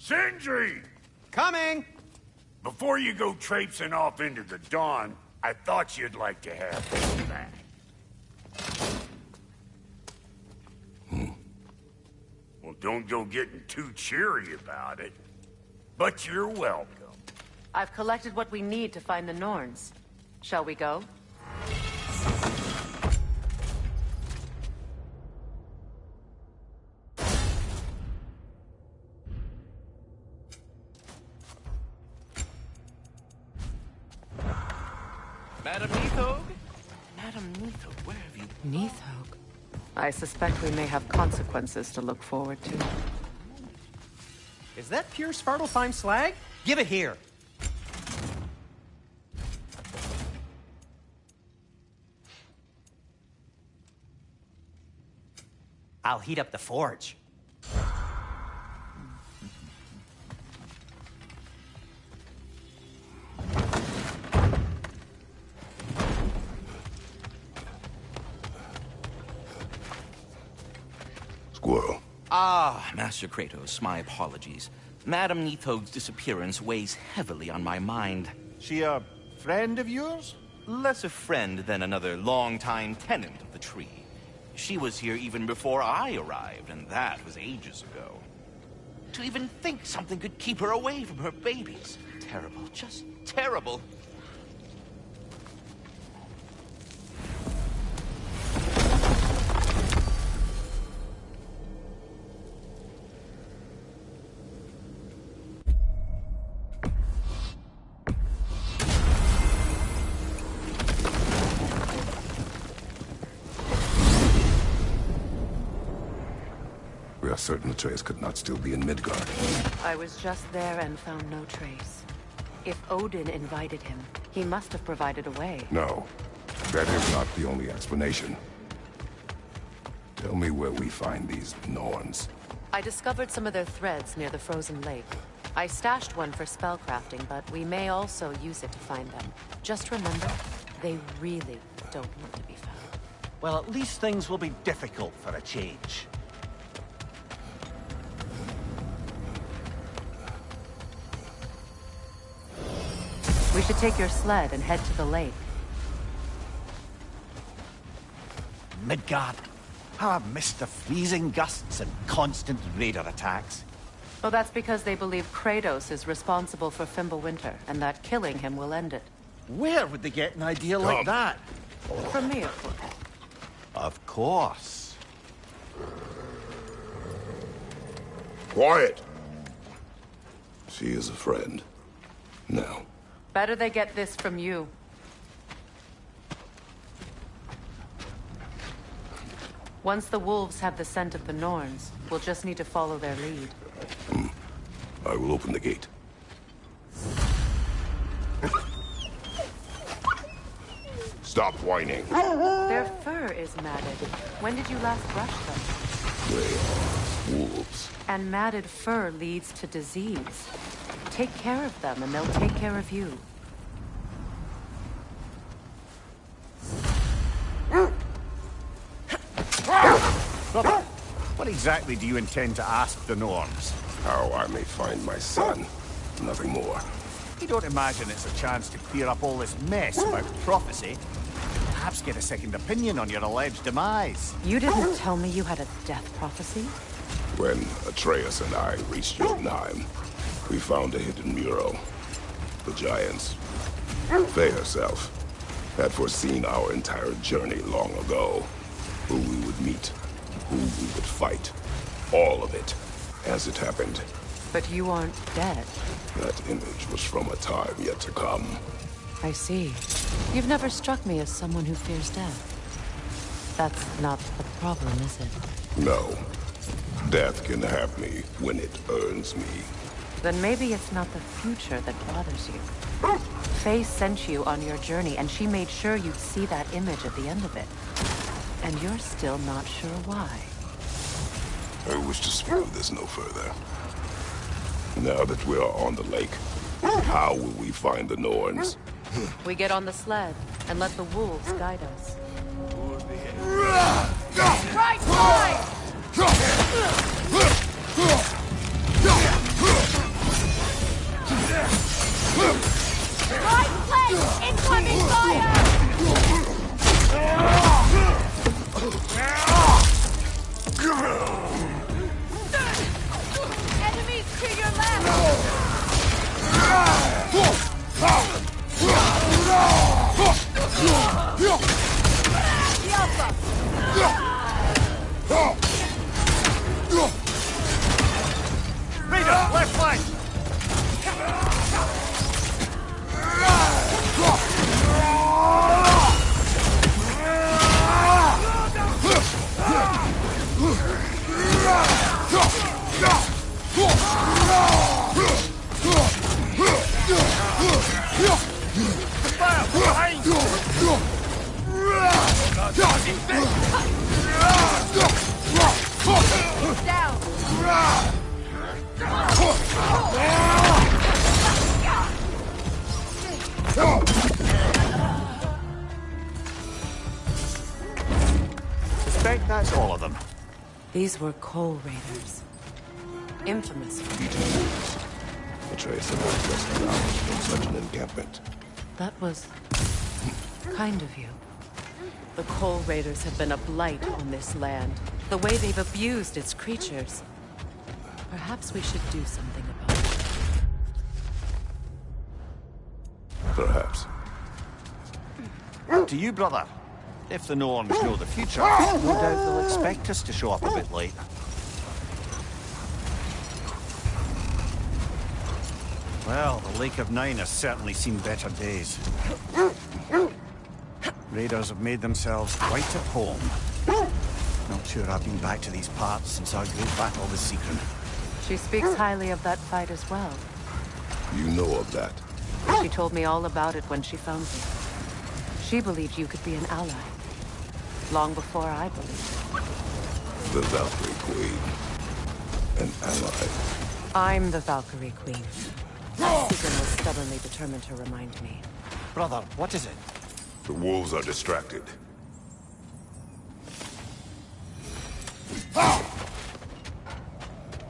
Sindri! Coming! Before you go traipsing off into the dawn, I thought you'd like to have this back. Well, don't go getting too cheery about it. But you're welcome. I've collected what we need to find the Norns. Shall we go? Madam Neathog? Madam Neathog, where have you... Neathog? I suspect we may have consequences to look forward to. Is that pure Svartalfheim slag? Give it here. I'll heat up the forge. Squirrel. Ah, Master Kratos, my apologies. Madam Neathog's disappearance weighs heavily on my mind. She a friend of yours? Less a friend than another long-time tenant of the tree. She was here even before I arrived, and that was ages ago. To even think something could keep her away from her babies. Terrible, just terrible. We are certain Atreus could not still be in Midgard. I was just there and found no trace. If Odin invited him, he must have provided a way. No, that is not the only explanation. Tell me where we find these Norns. I discovered some of their threads near the frozen lake. I stashed one for spellcrafting, but we may also use it to find them. Just remember, they really don't want to be found. Well, at least things will be difficult for a change. We should take your sled and head to the lake. Midgard. How I've missed the freezing gusts and constant raider attacks. Well, that's because they believe Kratos is responsible for Fimbulwinter, and that killing him will end it. Where would they get an idea like that? From me, of course. Of course. Quiet! She is a friend. Now. Better they get this from you. Once the wolves have the scent of the Norns, we'll just need to follow their lead. I will open the gate. Stop whining. Their fur is matted. When did you last brush them? They are wolves. And matted fur leads to disease. Take care of them, and they'll take care of you. Brother, what exactly do you intend to ask the Norns? How I may find my son. Nothing more. You don't imagine it's a chance to clear up all this mess about prophecy? Perhaps get a second opinion on your alleged demise. You didn't tell me you had a death prophecy? When Atreus and I reached Jotunheim, we found a hidden mural. The Giants, Faye herself, had foreseen our entire journey long ago. Who we would meet, who we would fight. All of it, as it happened. But you aren't dead. That image was from a time yet to come. I see. You've never struck me as someone who fears death. That's not the problem, is it? No. Death can have me when it earns me. Then maybe it's not the future that bothers you. Faye sent you on your journey, and she made sure you'd see that image at the end of it. And you're still not sure why. I wish to speak of this no further. Now that we are on the lake, how will we find the Norns? We get on the sled, and let the wolves guide us. Right side! These were coal raiders. Infamous. Atreus had not just knowledge from such an encampment. That was kind of you. The coal raiders have been a blight on this land. The way they've abused its creatures. Perhaps we should do something about it. Perhaps. To you, brother. If the Norns know the future, no doubt they'll expect us to show up a bit late. Well, the Lake of Nine has certainly seen better days. Raiders have made themselves quite at home. Not sure I've been back to these parts since our great battle with Sigrun. She speaks highly of that fight as well. You know of that. She told me all about it when she found you. She believed you could be an ally. Long before I believed. The Valkyrie Queen. An ally. I'm the Valkyrie Queen. Sigrun was stubbornly determined to remind me. Brother, what is it? The wolves are distracted.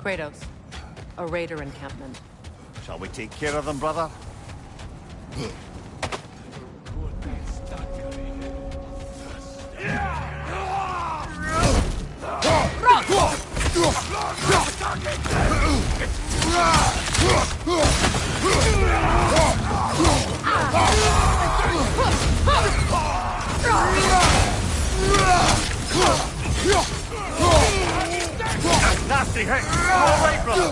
Kratos. A raider encampment. Shall we take care of them, brother? Nasty hit! All right, brother!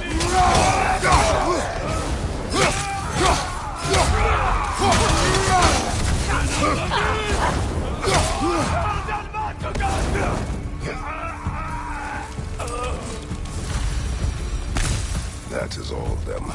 That is all of them.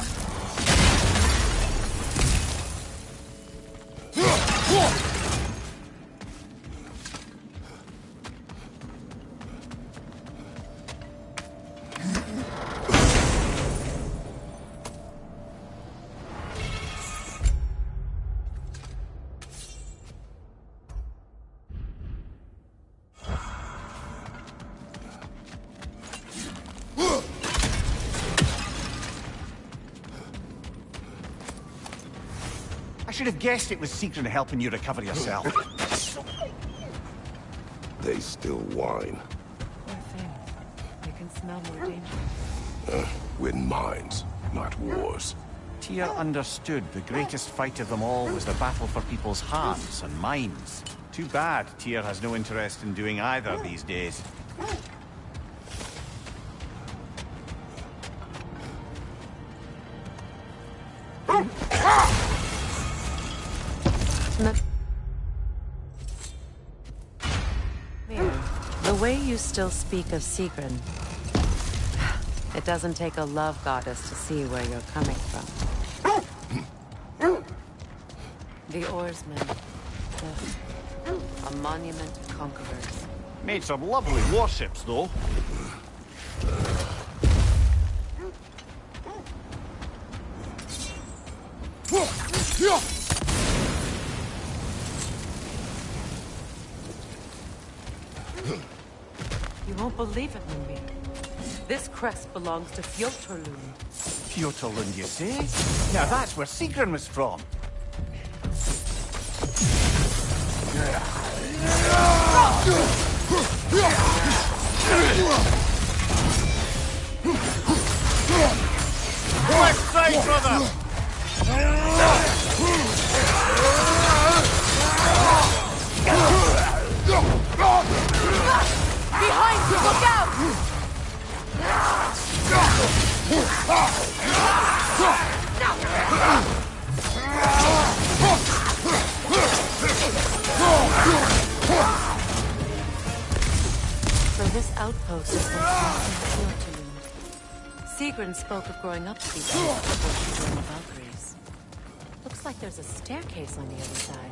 I should have guessed it was Sigrun helping you recover yourself. They still whine. Poor thing. They can smell more danger. Win mines, not wars. Tyr understood the greatest fight of them all was the battle for people's hearts and minds. Too bad Tyr has no interest in doing either these days. The way you still speak of Sigrun, it doesn't take a love goddess to see where you're coming from. The oarsmen, a monument to conquerors. Made some lovely warships, though. You won't believe it, Moonbeam. This crest belongs to Fjotorlund. Fjotorlund, you say? Now that's where Sigrun was from. Left side, brother! Behind you, look out! So this outpost is what Sigrun spoke of growing up to be before she joined the Valkyries. Looks like there's a staircase on the other side.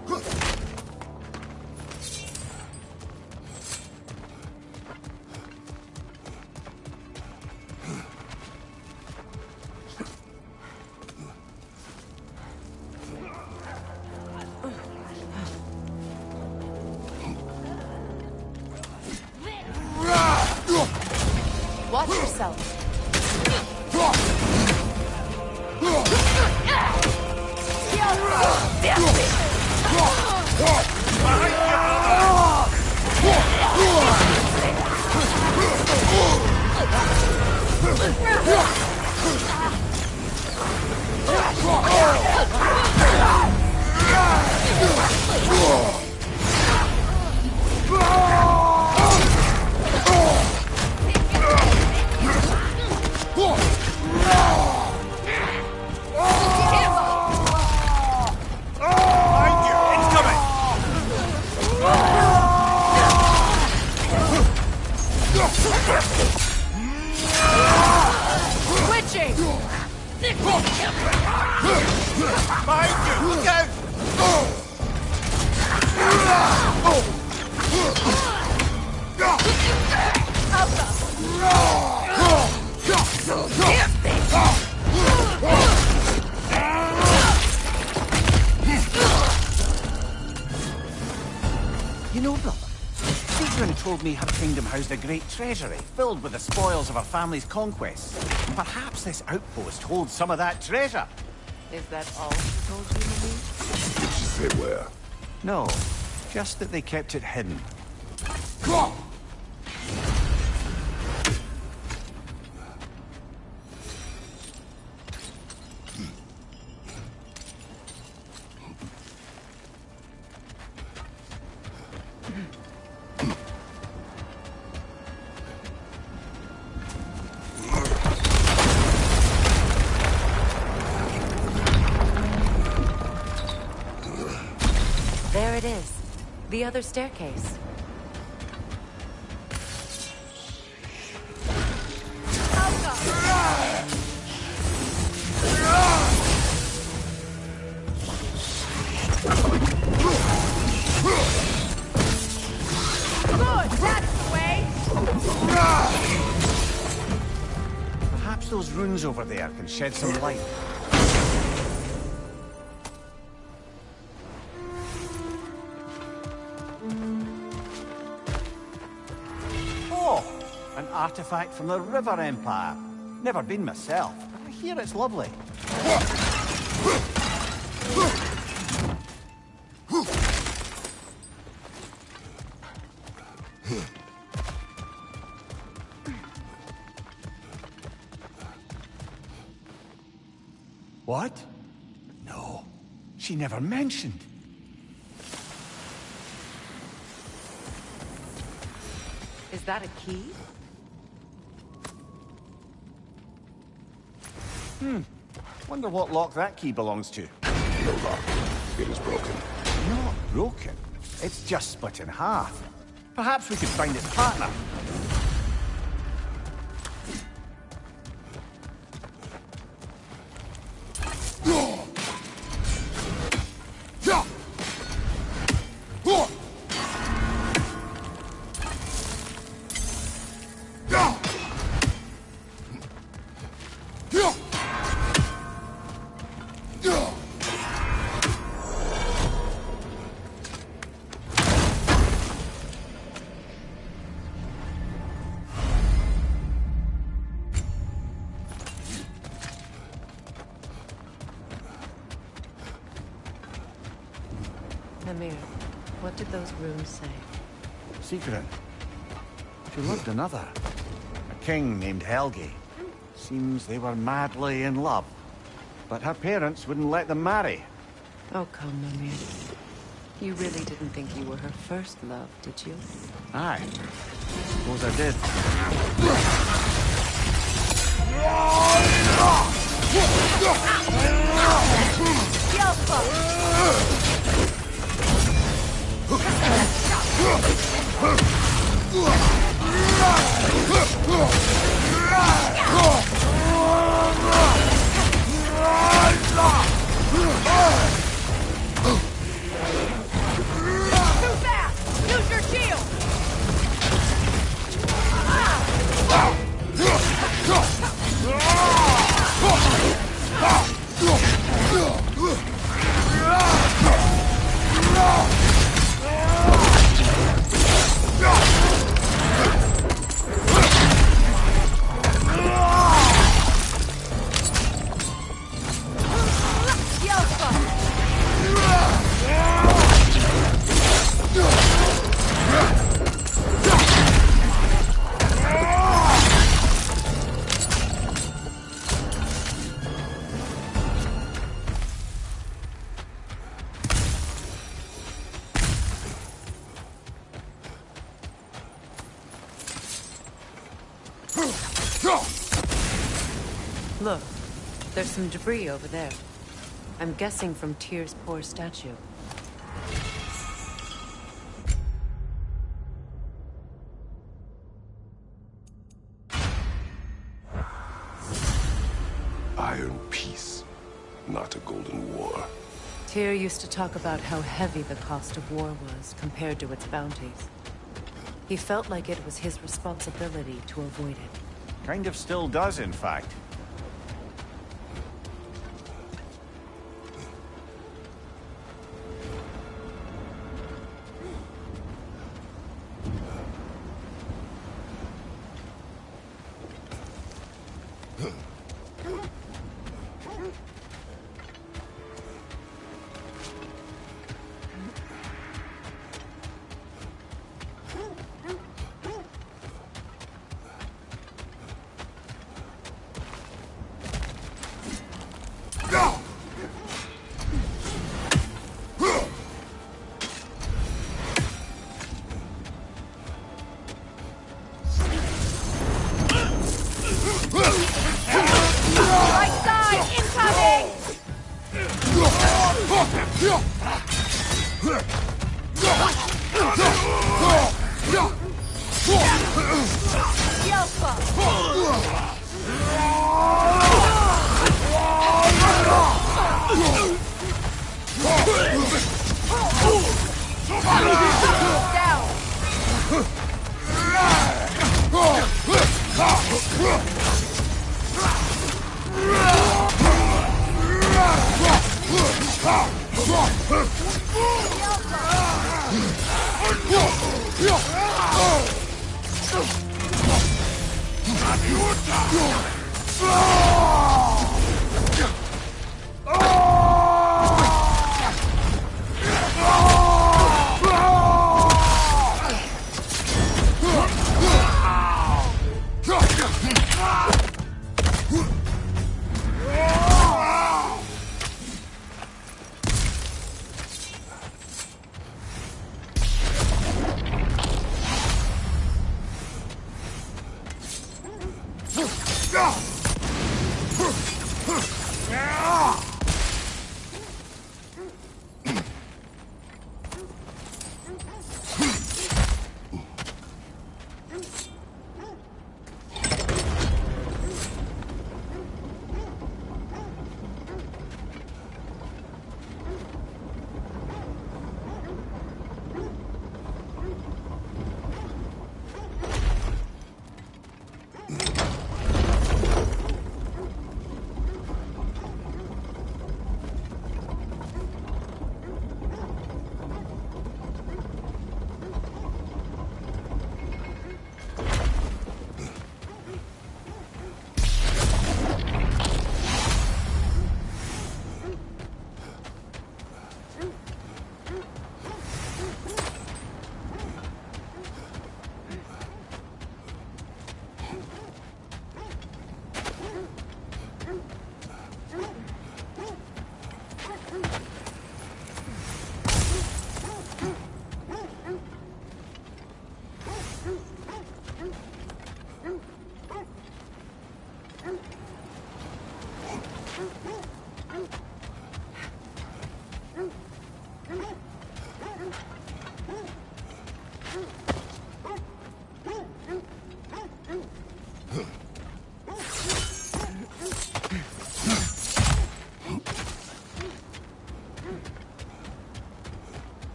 You know, brother, Sigrun told me her kingdom housed a great treasury filled with the spoils of her family's conquests. Perhaps this outpost holds some of that treasure. Is that all she told you, Louise? Did she say where? No, just that they kept it hidden. There it is. The other staircase. Good, that's the way. Perhaps those runes over there can shed some light. Oh, an artifact from the River Empire. Never been myself, but I hear it's lovely. What? No, she never mentioned. Is that a key? Wonder what lock that key belongs to. No lock. It is broken. Not broken. It's just split in half. Perhaps we could find its partner. Amir, what did those runes say? Sigrun. She loved another. A king named Helgi. Seems they were madly in love. But her parents wouldn't let them marry. Oh, come, Amir. You really didn't think you were her first love, did you? Aye. Suppose I did. Too fast! Use your shield! Look, there's some debris over there. I'm guessing from Tyr's poor statue. Iron peace, not a golden war. Tyr used to talk about how heavy the cost of war was compared to its bounties. He felt like it was his responsibility to avoid it. Kind of still does, in fact. Right side, incoming!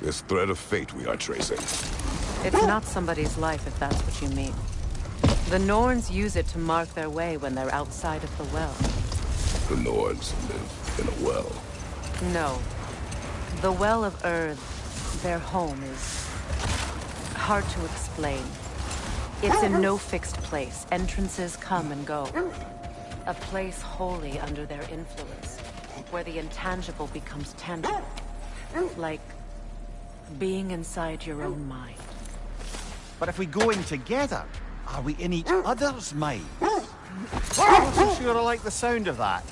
This thread of fate we are tracing. It's not somebody's life, if that's what you mean. The Norns use it to mark their way when they're outside of the well. The Norns live in a well. No. The Well of Earth, their home, is hard to explain. It's in no fixed place. Entrances come and go. A place wholly under their influence, where the intangible becomes tangible. Like being inside your own mind. But if we go in together, are we in each other's minds? I'm not so sure I like the sound of that.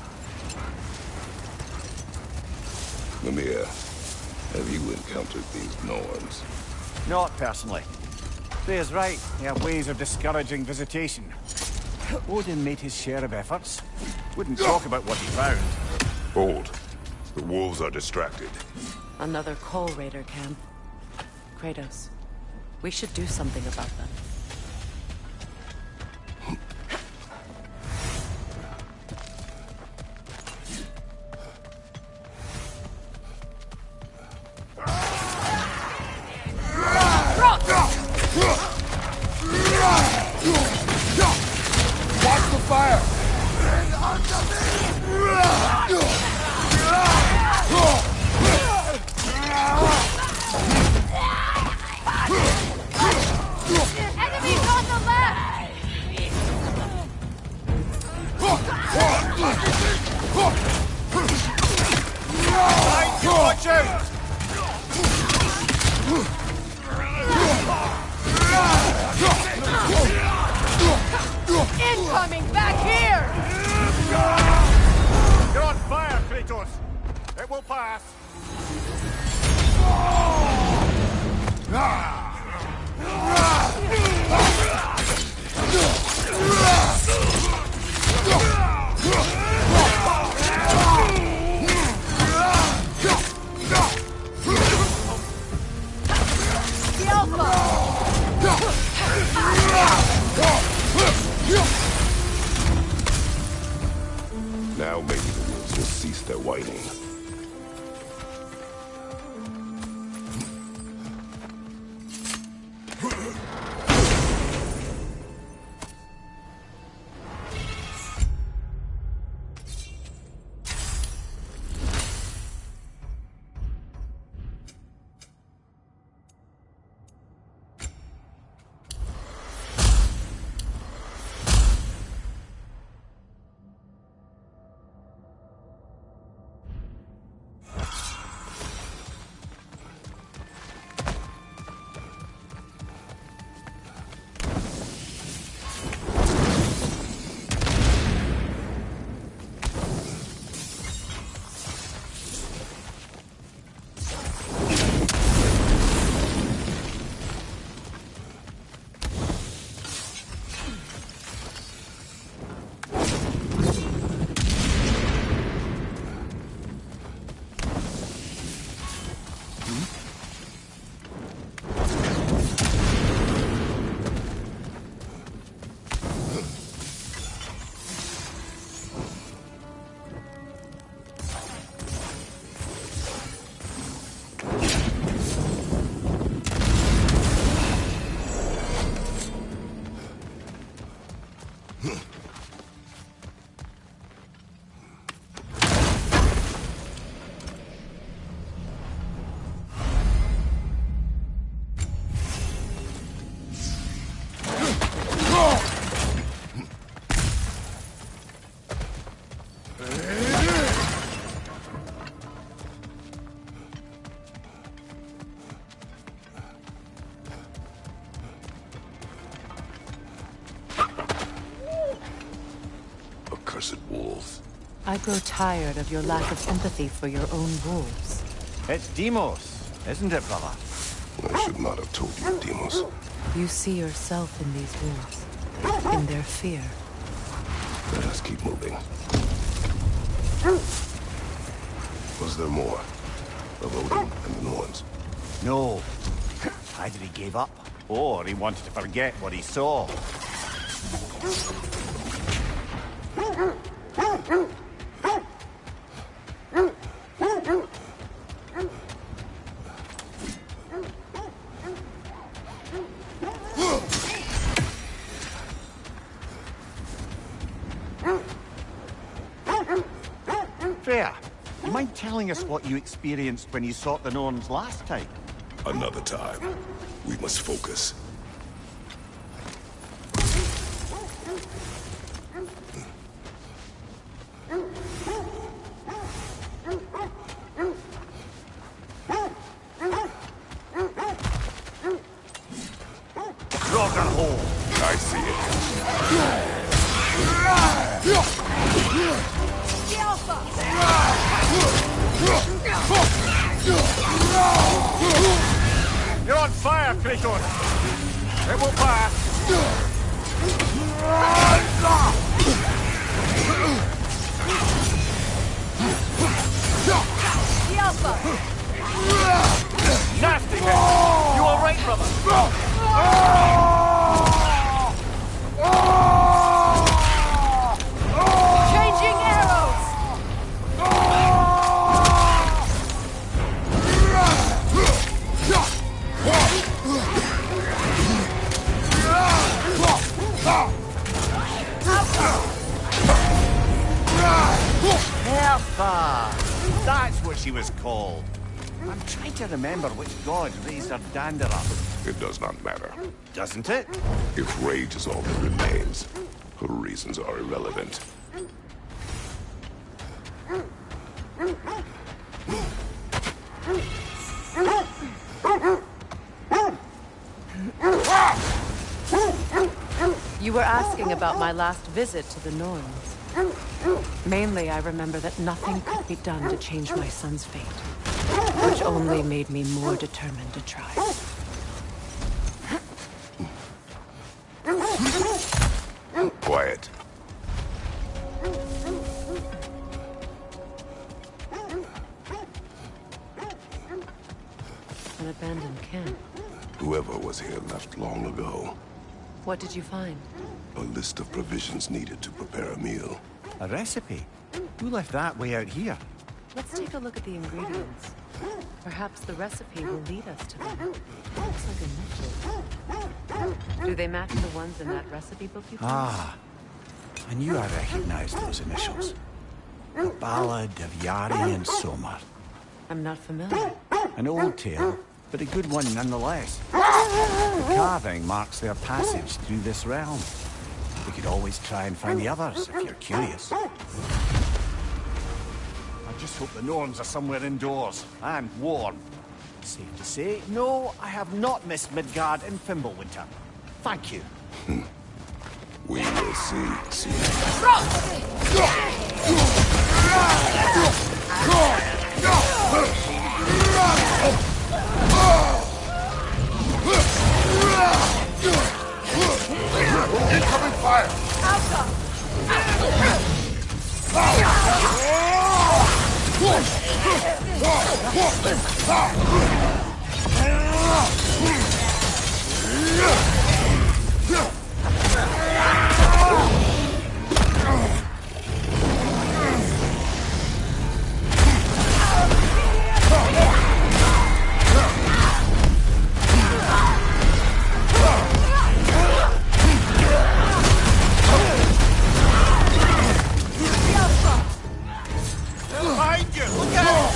Mimir, have you encountered these Norns? Not personally. Freya's right. They have ways of discouraging visitation. Odin made his share of efforts. Wouldn't talk about what he found. Hold. The wolves are distracted. Another Coal Raider camp. Kratos, we should do something about them. Watch the fire! Enemies on the left! Watch out! Incoming back here! You're on fire, Kratos! It will pass! The Alpha! Now maybe the wolves will cease their whining. Accursed wolves. I grow tired of your lack of empathy for your own wolves. It's Deimos, isn't it, brother? I should not have told you, Deimos. You see yourself in these wolves, in their fear. Let us keep moving. Was there more? Of Odin and the Norns? No. Either he gave up, or he wanted to forget what he saw. Freya, you mind telling us what you experienced when you sought the Norns last time? Another time. We must focus. I see it. The Alpha! You're on fire, Kratos! It won't pass! The Alpha! Nasty hit! You all right, brother? Changing arrows! Hertha! That's what she was called. I'm trying to remember which god raised her dander up. It does not matter. Doesn't it? If rage is all that remains, her reasons are irrelevant. You were asking about my last visit to the Norns. Mainly, I remember that nothing could be done to change my son's fate, which only made me more determined to try. Quiet. An abandoned camp. Whoever was here left long ago. What did you find? A list of provisions needed to prepare a meal. A recipe? Who left that way out here? Let's take a look at the ingredients. Perhaps the recipe will lead us to them. Looks like initials. Do they match the ones in that recipe book you found? Ah, I knew I recognized those initials. The Ballad of Yari and Somar. I'm not familiar. An old tale, but a good one nonetheless. The carving marks their passage through this realm. We could always try and find the others, if you're curious. I just hope the Norns are somewhere indoors, and warm. Safe to say, no, I have not missed Midgard in Fimbulwinter. Thank you. We will see. Incoming fire! Behind you! Look out!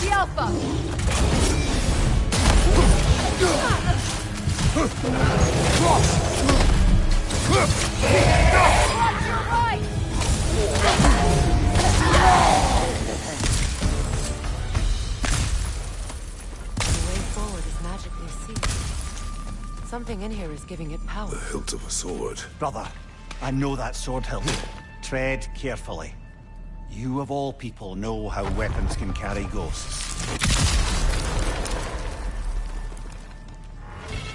The Alpha! Watch your right! The way forward is magically sealed. Something in here is giving it power. The hilt of a sword. Brother, I know that sword hilt. Tread carefully. You of all people know how weapons can carry ghosts.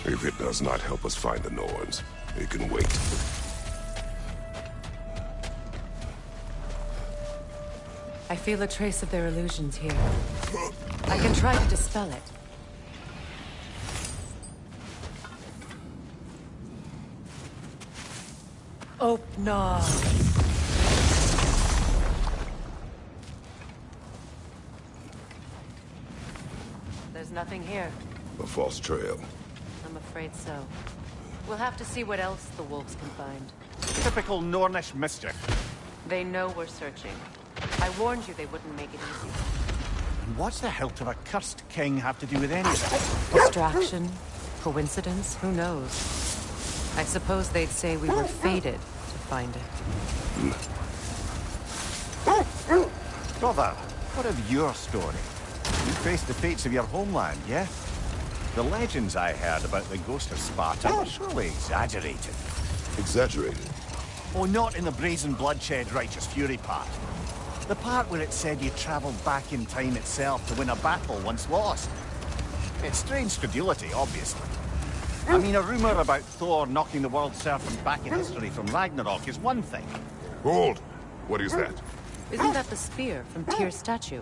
If it does not help us find the Norns, it can wait. I feel a trace of their illusions here. I can try to dispel it. Oh, no. There's nothing here. A false trail. I'm afraid so. We'll have to see what else the wolves can find. Typical Nornish mischief. They know we're searching. I warned you they wouldn't make it easy. And what's the hilt of a cursed king have to do with anything? Distraction? Coincidence? Who knows? I suppose they'd say we were fated to find it. Brother, what of your story? You faced the fates of your homeland, yeah? The legends I heard about the ghost of Sparta were surely exaggerated. Exaggerated? Oh, not in the brazen bloodshed righteous fury part. The part where it said you travelled back in time itself to win a battle once lost. It's strange credulity, obviously. I mean, a rumour about Thor knocking the world serpent back in history from Ragnarok is one thing. Hold! What is that? Isn't that the spear from Tyr's statue?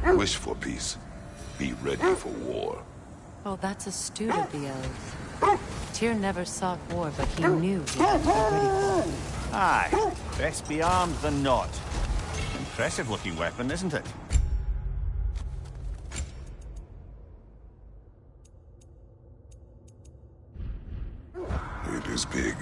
Wish for peace. Be ready for war. Oh, that's astute of the elves. Tyr never sought war, but he knew he had to be ready for it. Aye, best be armed than not. Impressive looking weapon, isn't it? It is big.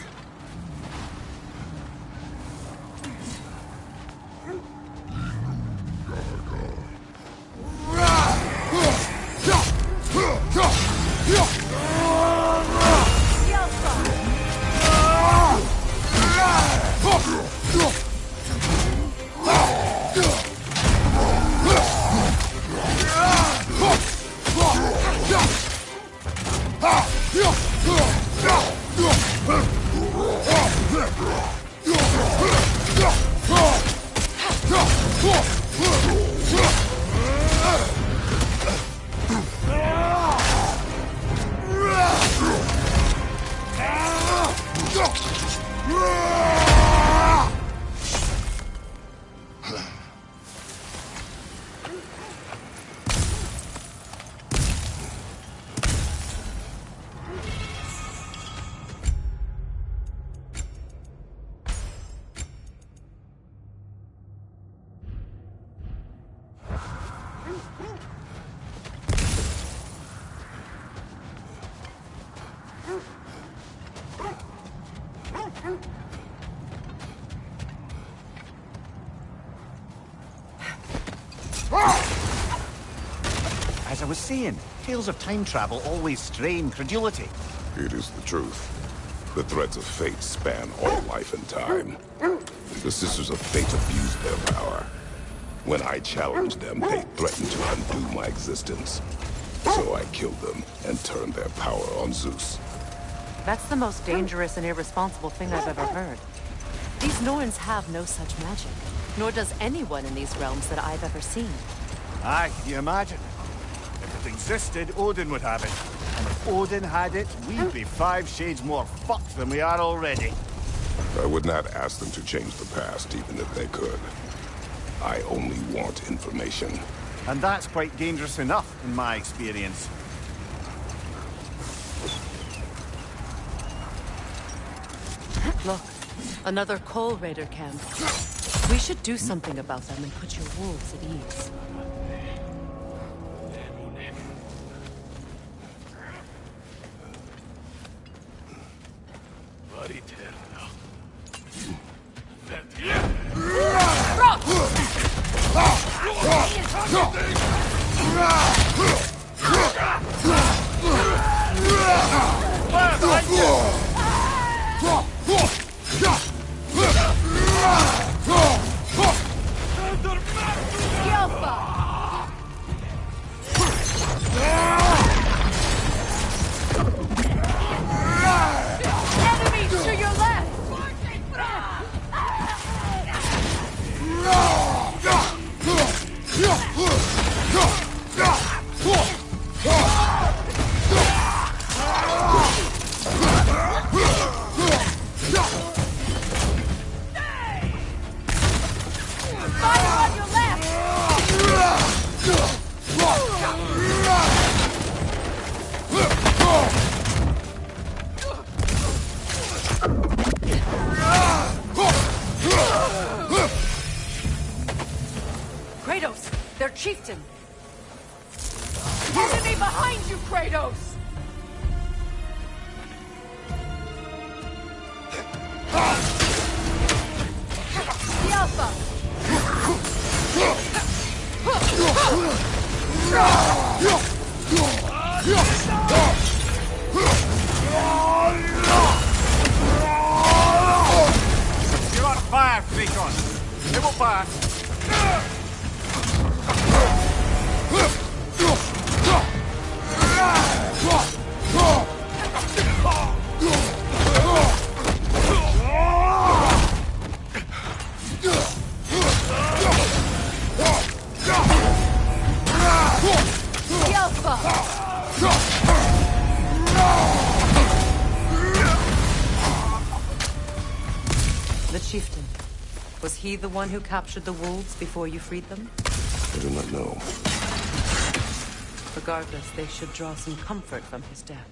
As I was saying, tales of time travel always strain credulity. It is the truth. The threads of fate span all life and time. The Sisters of Fate abused their power. When I challenged them, they threatened to undo my existence. So I killed them and turned their power on Zeus. That's the most dangerous and irresponsible thing I've ever heard. These Norns have no such magic, nor does anyone in these realms that I've ever seen. Aye, can you imagine? If it existed, Odin would have it. And if Odin had it, we'd be 5 shades more fucked than we are already. I would not ask them to change the past, even if they could. I only want information. And that's quite dangerous enough, in my experience. Look, another Coal Raider camp. We should do something about them and put your wolves at ease. Enemies to your left! Fire on your Kratos, their chieftain. Enemy behind you, Kratos! The Alpha! Nav, Recon. It will pass. The chieftain. Was he the one who captured the wolves before you freed them? I do not know. Regardless, they should draw some comfort from his death.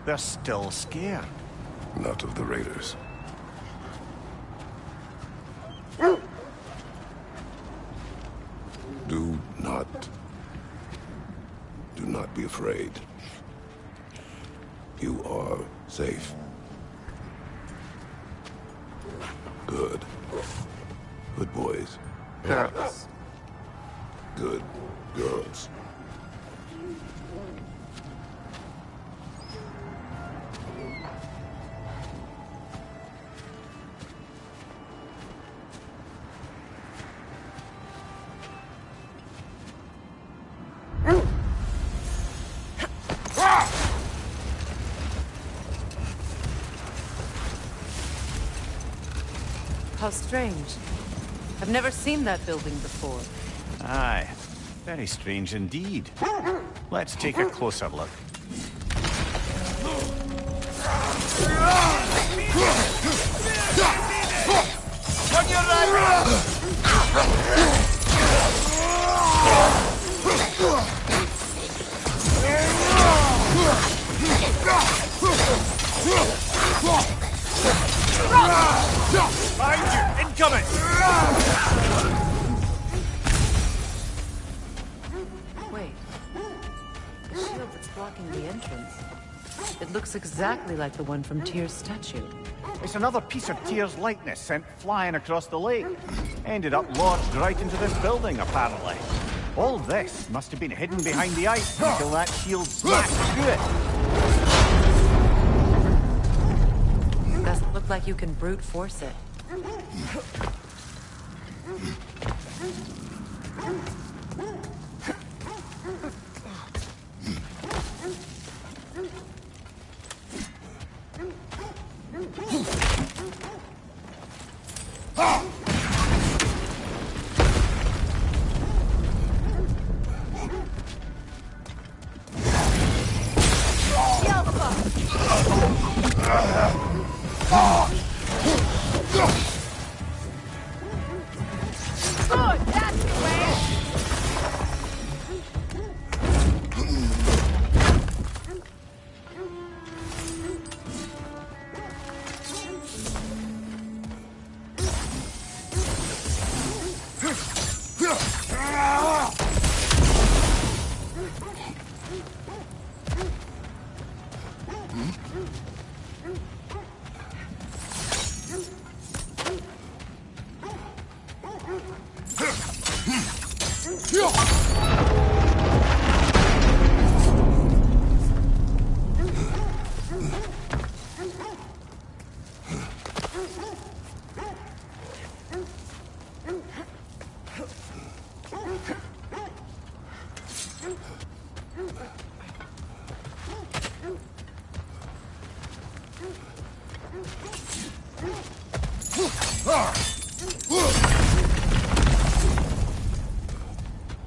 They're still scared. Not of the raiders. Do not be afraid. You are safe. Good. Good boys. Girls. Good girls. How strange. I've never seen that building before. Aye. Very strange indeed. Let's take a closer look. On your right! Behind you! Incoming! Wait. The shield that's blocking the entrance. It looks exactly like the one from Tyr's statue. It's another piece of Tyr's likeness sent flying across the lake. Ended up lodged right into this building, apparently. All this must have been hidden behind the ice until that shield smashed through it. Doesn't look like you can brute force it. Good, that's the way!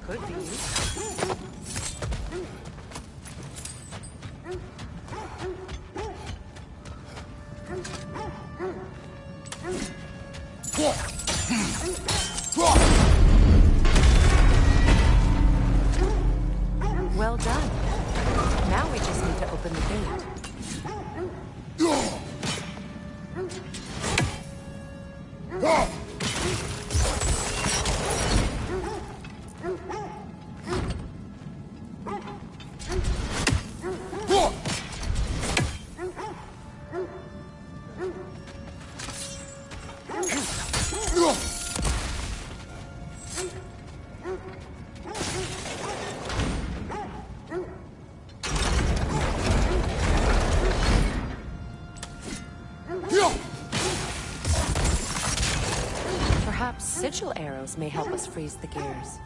Could be. Well done. Now we just need to open the gate. Perhaps sigil arrows may help us freeze the gears.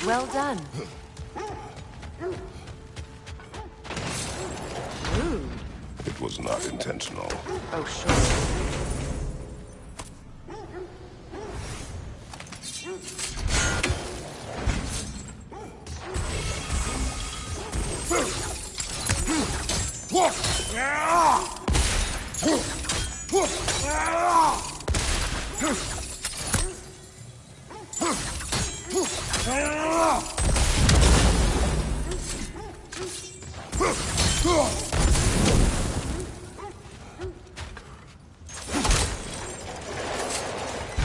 Well done. Rude. It was not intentional. Oh, sure.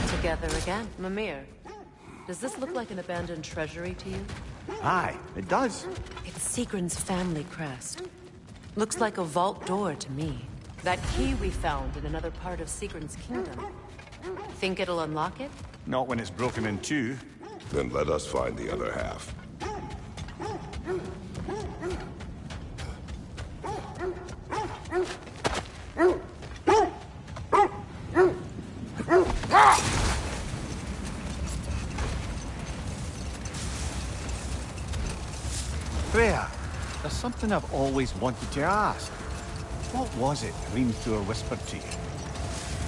Together again. Mimir, does this look like an abandoned treasury to you? Aye, it does. It's Sigrun's family crest. Looks like a vault door to me. That key we found in another part of Sigrun's kingdom. Think it'll unlock it? Not when it's broken in two. Then let us find the other half. Freya, there's something I've always wanted to ask. What was it Hrimthur whispered to you?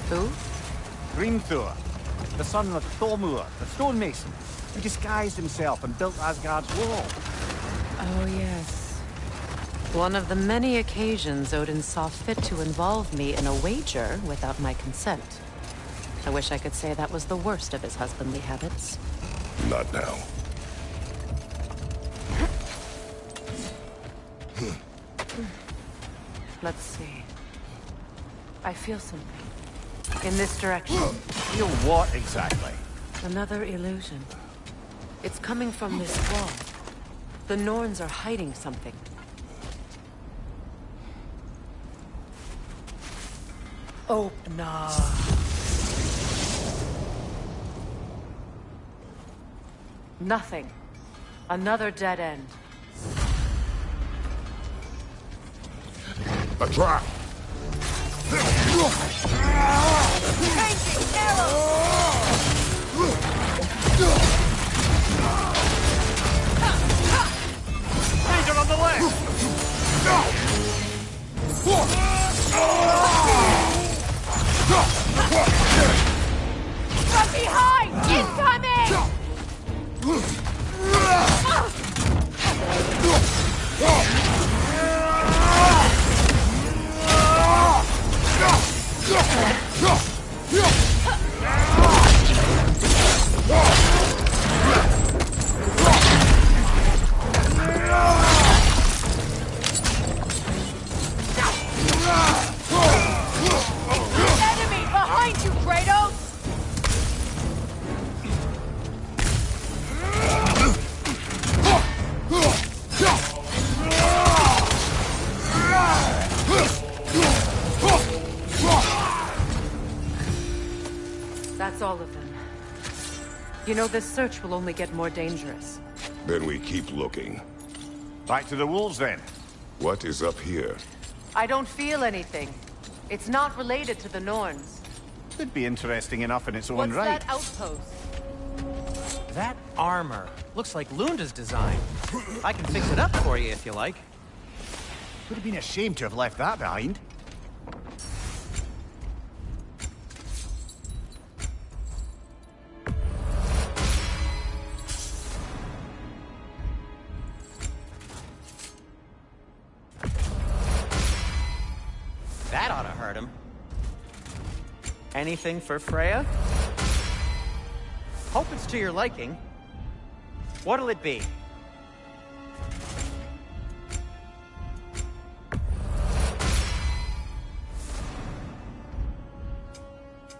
Who? Hrimthur, the son of Thormur, the stonemason, who disguised himself and built Asgard's wall. Oh, yes. One of the many occasions Odin saw fit to involve me in a wager without my consent. I wish I could say that was the worst of his husbandly habits. Not now. Let's see. I feel something. In this direction. Feel what exactly? Another illusion. It's coming from this wall. The Norns are hiding something. Oh, no. Nothing. Another dead end. A trap! Danger on the left! From behind! Incoming! Enemy behind you, Kratos! That's all of them. You know, this search will only get more dangerous. Then we keep looking. Back to the wolves then. What is up here? I don't feel anything. It's not related to the Norns. Could be interesting enough in its own What's right. that outpost? That armor looks like Lunda's design. I can fix it up for you if you like. Would have been a shame to have left that behind. That ought to hurt him. Anything for Freya? Hope it's to your liking. What'll it be?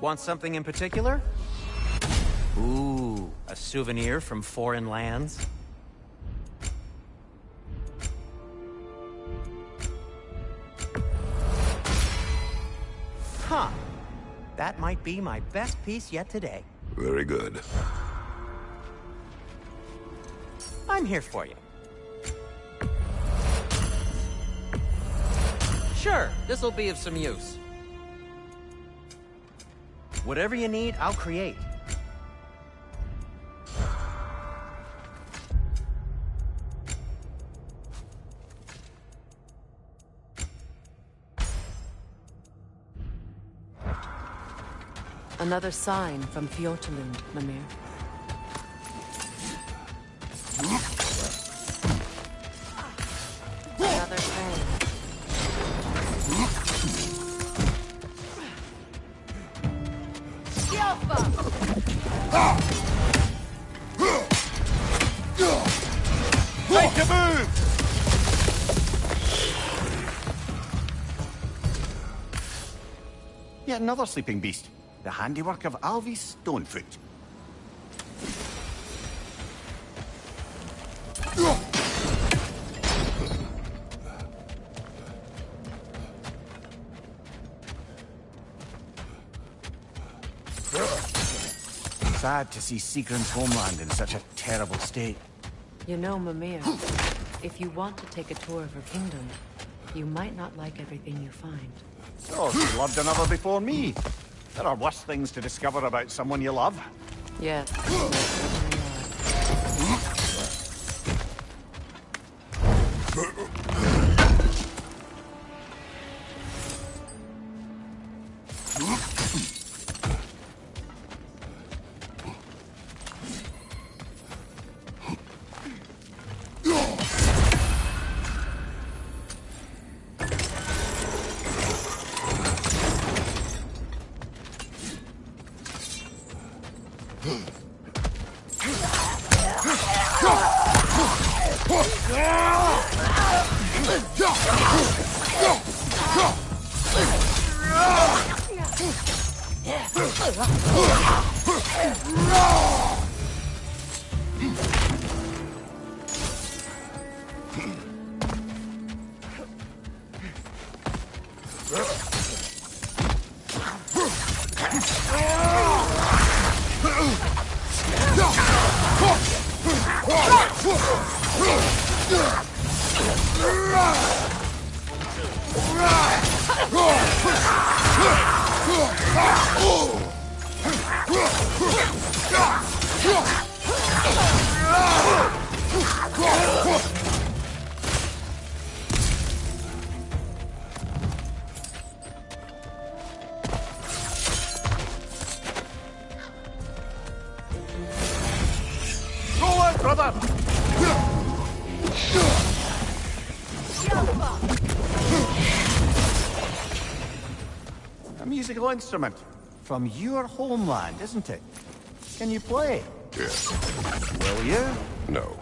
Want something in particular? Ooh, a souvenir from foreign lands? Huh. That might be my best piece yet today. Very good. I'm here for you. Sure, this'll be of some use. Whatever you need, I'll create. Another sign from Fjortalund, Mimir. Another thing. Make a move! Yet another sleeping beast. The handiwork of Alvis Stonefoot. Sad to see Sigrun's homeland in such a terrible state. You know, Mimir, if you want to take a tour of her kingdom, you might not like everything you find. Oh, she loved another before me. There are worse things to discover about someone you love. Yes. A musical instrument from your homeland, isn't it? Can you play? Yes. Will you? No.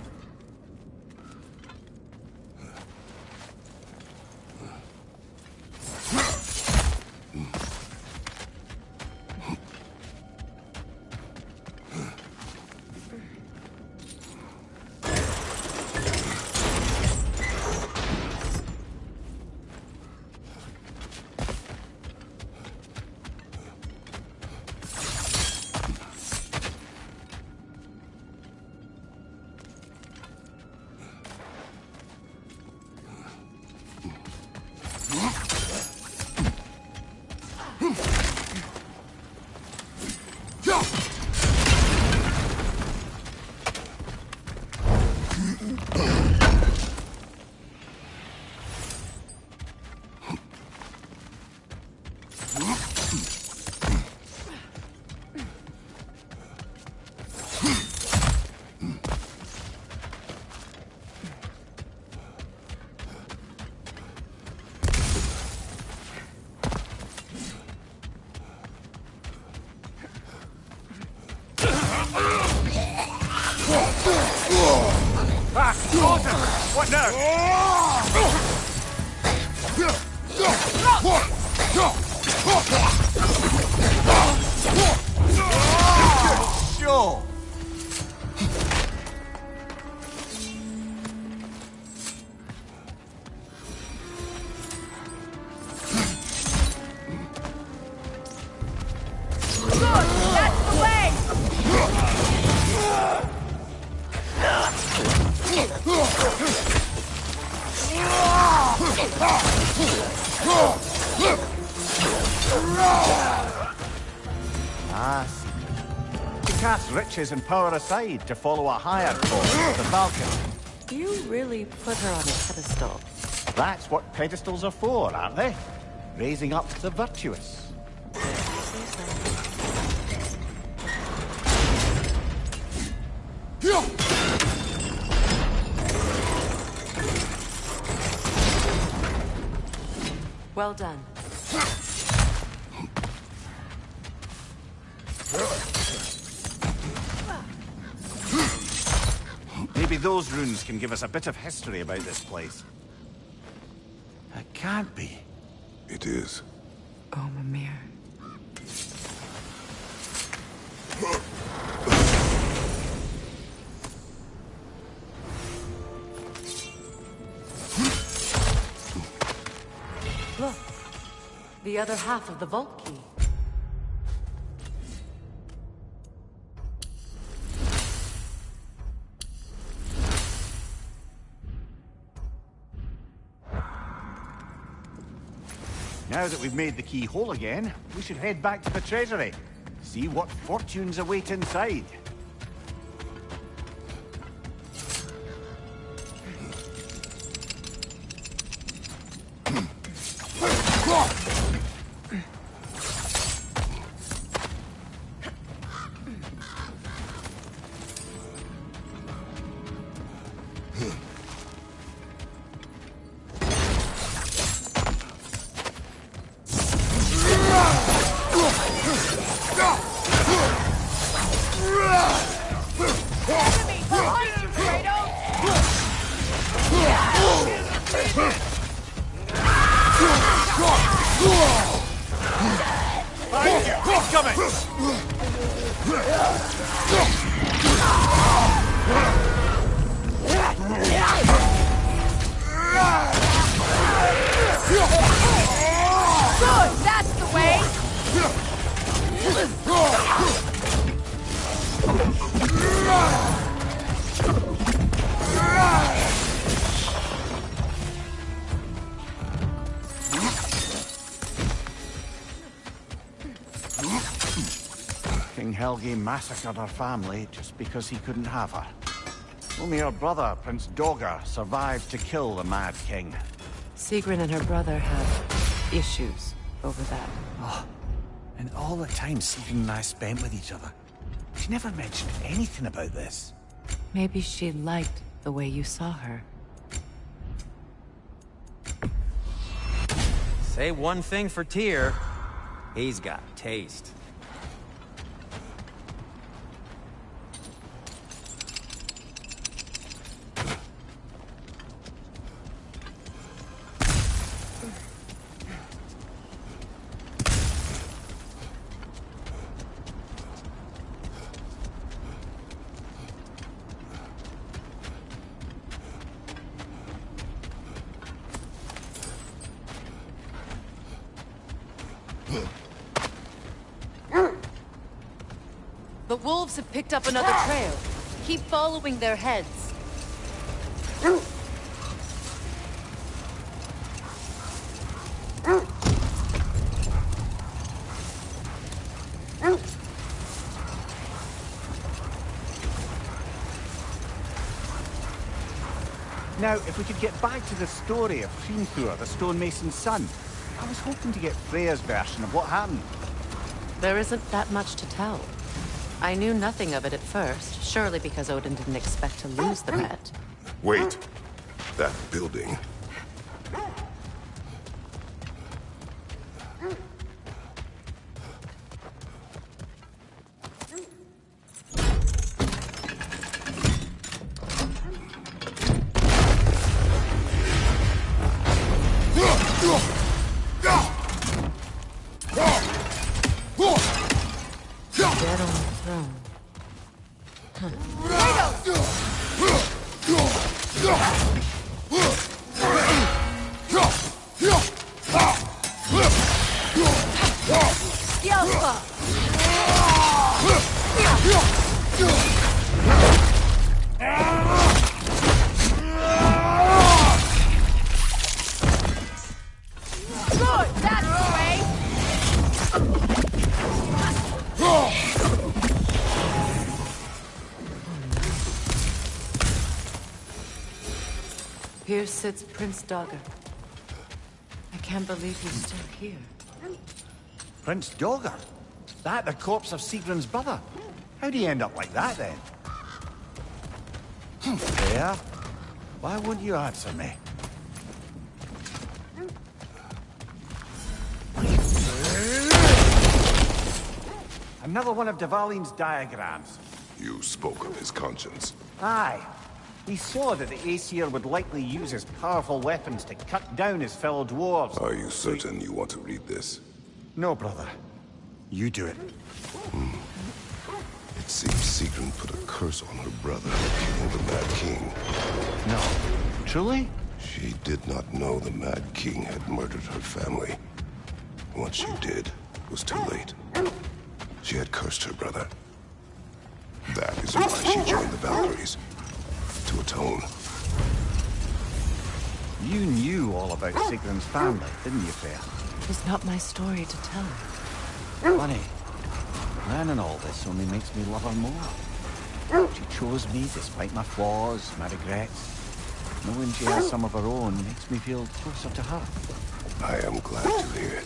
Sure. That's the way! Ah, secret. To cast riches and power aside to follow a higher cause, the Falcon. You really put her on a pedestal. That's what pedestals are for, aren't they? Raising up the virtuous. Well done. Maybe those runes can give us a bit of history about this place. It can't be. It is. Oh, Mimir. Look, the other half of the vault key. Now that we've made the key whole again, we should head back to the treasury. See what fortunes await inside. Enemy behind you, Kratos! Behind you! Incoming! Good, that's the way! King Helge massacred her family just because he couldn't have her. Only her brother, Prince Dogr, survived to kill the Mad King. Sigrun and her brother have issues over that. And all the time Sigrun and I spent with each other. She never mentioned anything about this. Maybe she liked the way you saw her. Say one thing for Tyr. He's got taste. The wolves have picked up another trail. Keep following their heads. Now, if we could get back to the story of Hrimthur, the stonemason's son, I was hoping to get Freya's version of what happened. There isn't that much to tell. I knew nothing of it at first, surely because Odin didn't expect to lose the bet. Wait. That building. Dead on the throne. Good, that's the way. Here sits Prince Dogger. I can't believe he's still here. Prince Dogger? That the corpse of Sigrun's brother? How'd he end up like that, then? There. Why won't you answer me? Another one of Dvalin's diagrams. You spoke of his conscience. Aye. He saw that the Aesir would likely use his powerful weapons to cut down his fellow dwarves. Are you certain you want to read this? No, brother. You do it. It seems Sigrun put a curse on her brother, killing the Mad King. No. Truly? She did not know the Mad King had murdered her family. Once she did, it was too late. She had cursed her brother. That is why she joined the Valkyries. To atone. You knew all about Sigrun's family, didn't you, Freya? It was not my story to tell. Funny. Learning all this only makes me love her more. She chose me despite my flaws, my regrets. Knowing she has some of her own makes me feel closer to her. I am glad to hear it.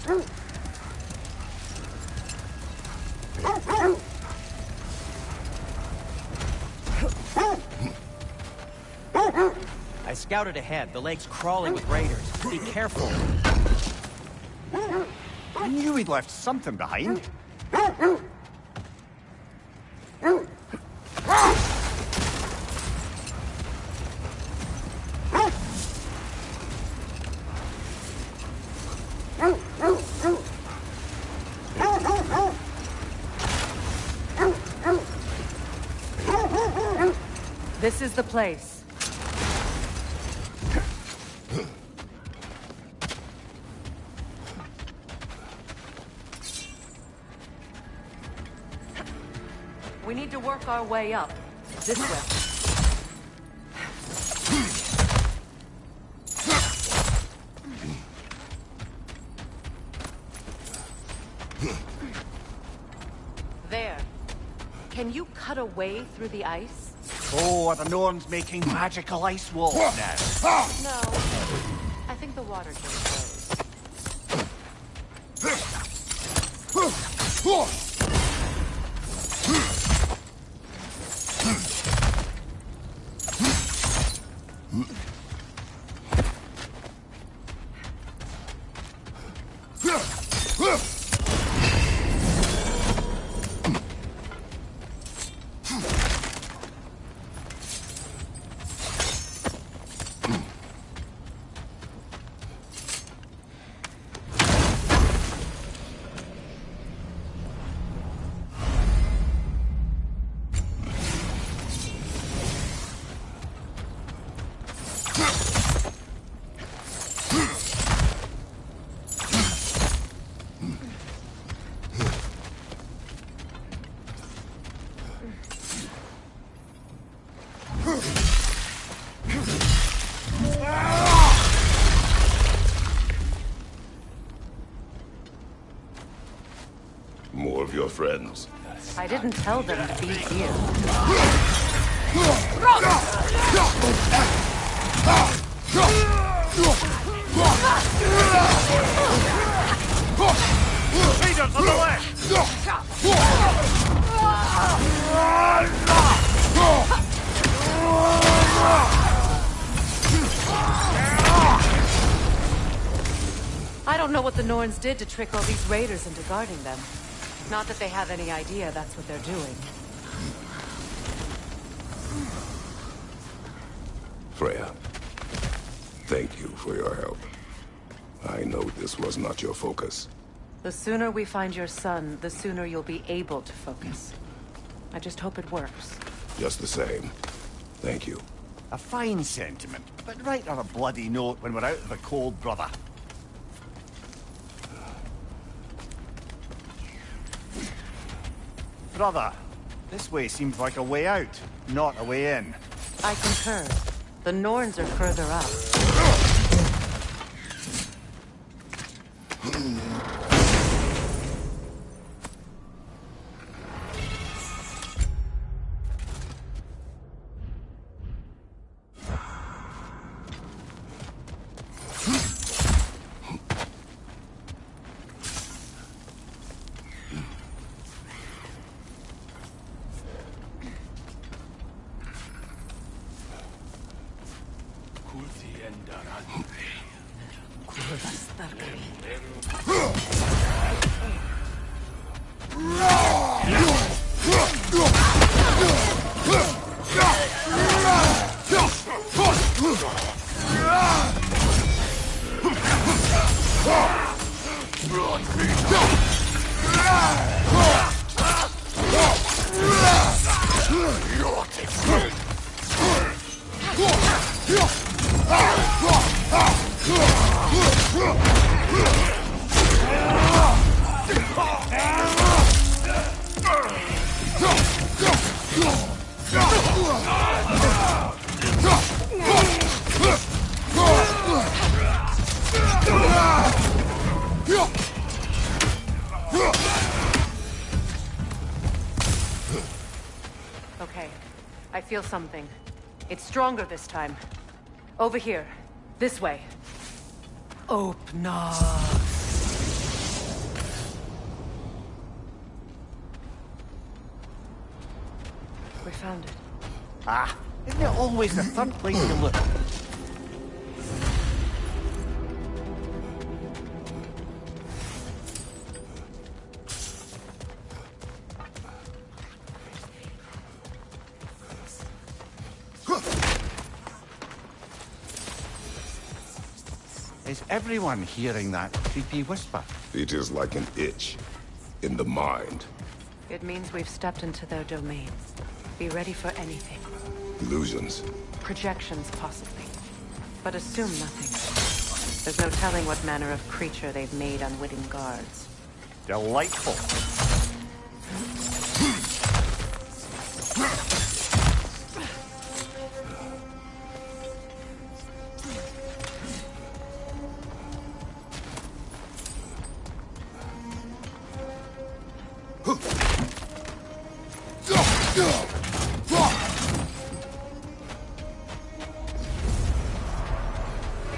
I scouted ahead. The lake's crawling with raiders. Be careful. I knew he'd left something behind. This is the place. We need to work our way up. This way. There. Can you cut a way through the ice? Oh, are the Norns making magical ice walls now? No. I think the water can close. More of your friends. I didn't tell them to be here. Raiders on the left! I don't know what the Norns did to trick all these raiders into guarding them. Not that they have any idea that's what they're doing. Freya, thank you for your help. I know this was not your focus. The sooner we find your son, the sooner you'll be able to focus. I just hope it works. Just the same. Thank you. A fine sentiment, but write on a bloody note when we're out of the cold, brother. Brother, this way seems like a way out, not a way in. I concur. The Norns are further up. Okay, I feel something. It's stronger this time. Over here. This way. Open up. We found it. Ah, isn't it always the third place you look? Is everyone hearing that creepy whisper? It is like an itch in the mind. It means we've stepped into their domain. Be ready for anything. Illusions. Projections, possibly. But assume nothing. There's no telling what manner of creature they've made unwitting guards. Delightful.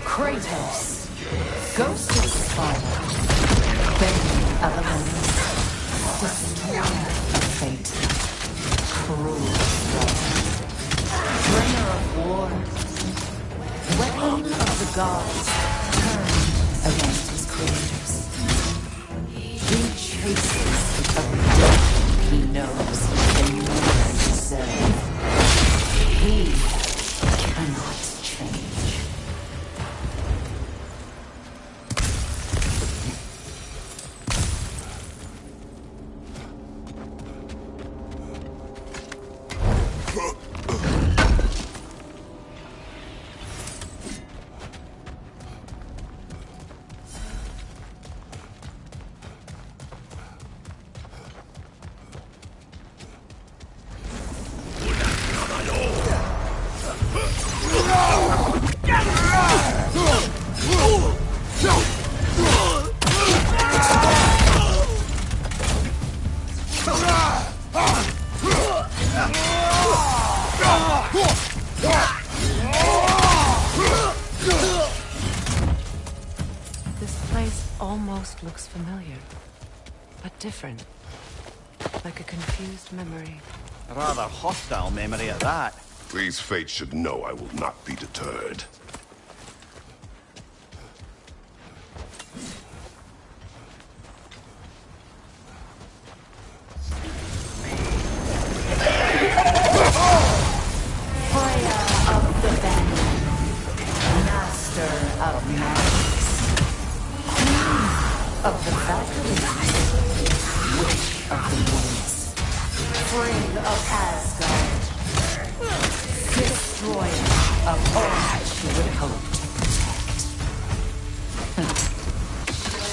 Kratos, ghost of Sparta, bane of elements, destroyer of fate, cruel strike, bringer of war, weapon of the gods, turned against his creators. He chases every death he knows and never deserve. He cannot change. Almost looks familiar, but different. Like a confused memory. A rather hostile memory at that. These fates should know I will not be deterred. Fire of the Band, Master of Magics, of the Valkyries, Witch of the Woods, Free of Asgard, Destroyer of all that she would hope to protect.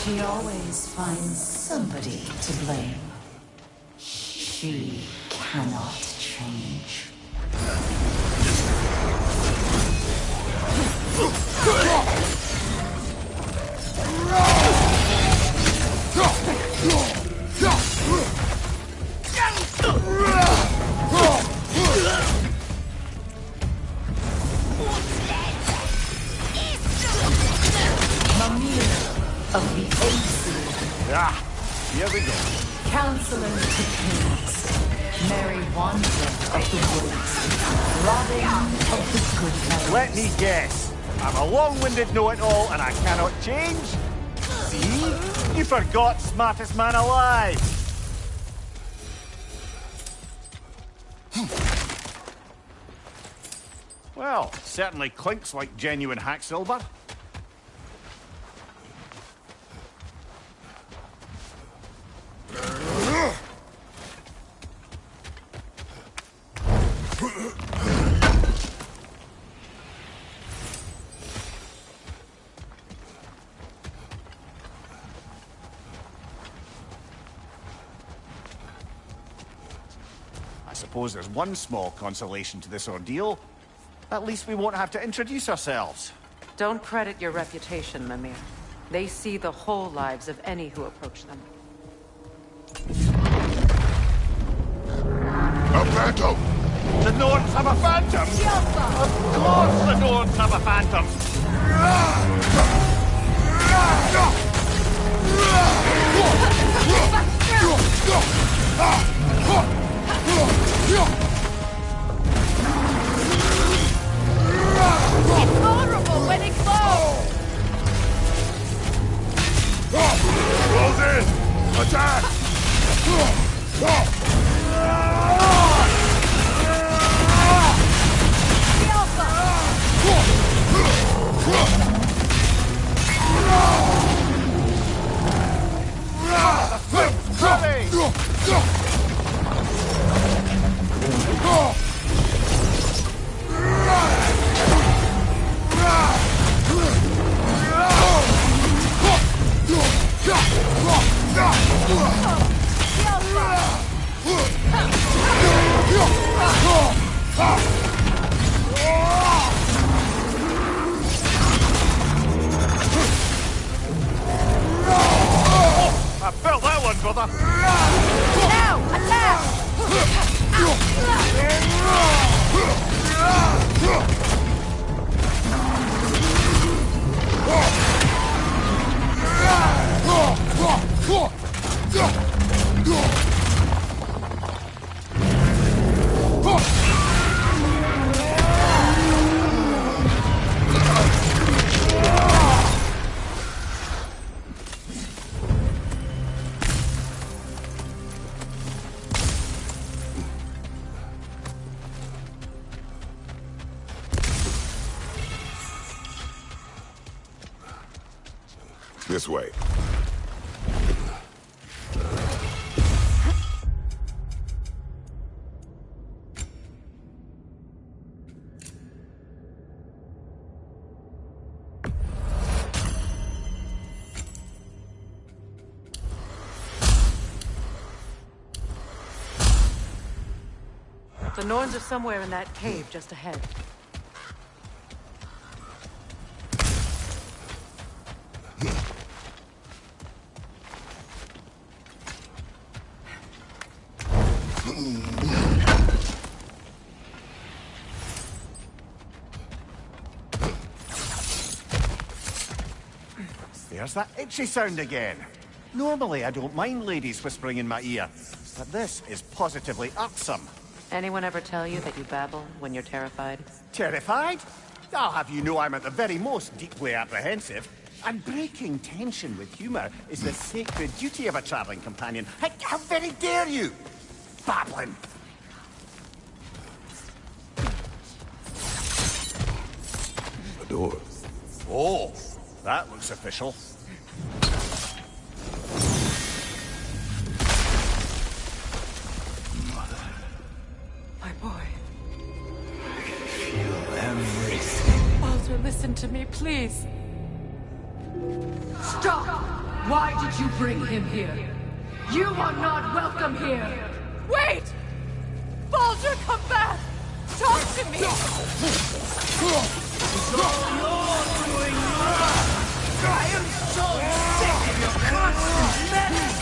She always finds somebody to blame. She cannot change. Mimir of the Aesir. Ah, here we go. Counselor to Kings, Mary Wanderer of the Woods, Robin of the Good Fellows. Let me guess. I'm a long-winded know-it-all and I cannot change? See? You forgot smartest man alive. Well, certainly clinks like genuine hack silver. I suppose there's one small consolation to this ordeal. At least we won't have to introduce ourselves. Don't credit your reputation, Mimir. They see the whole lives of any who approach them. A phantom! The Norns have a phantom! Of course the Norns have a phantom! It's vulnerable when it glows! Close in! Attack! I felt that one, brother! Now, attack! This way. The Norns are somewhere in that cave just ahead. There's that itchy sound again. Normally I don't mind ladies whispering in my ear, but this is positively irksome. Anyone ever tell you that you babble when you're terrified? Terrified? I'll have you know I'm at the very most deeply apprehensive. And breaking tension with humour is the sacred duty of a travelling companion. How very dare you! Babbling! A door. Oh, that looks official. please. Stop! Why did you bring him here? You are not welcome here! Wait! Baldur, come back! Talk to me! I am so sick of your constant menace!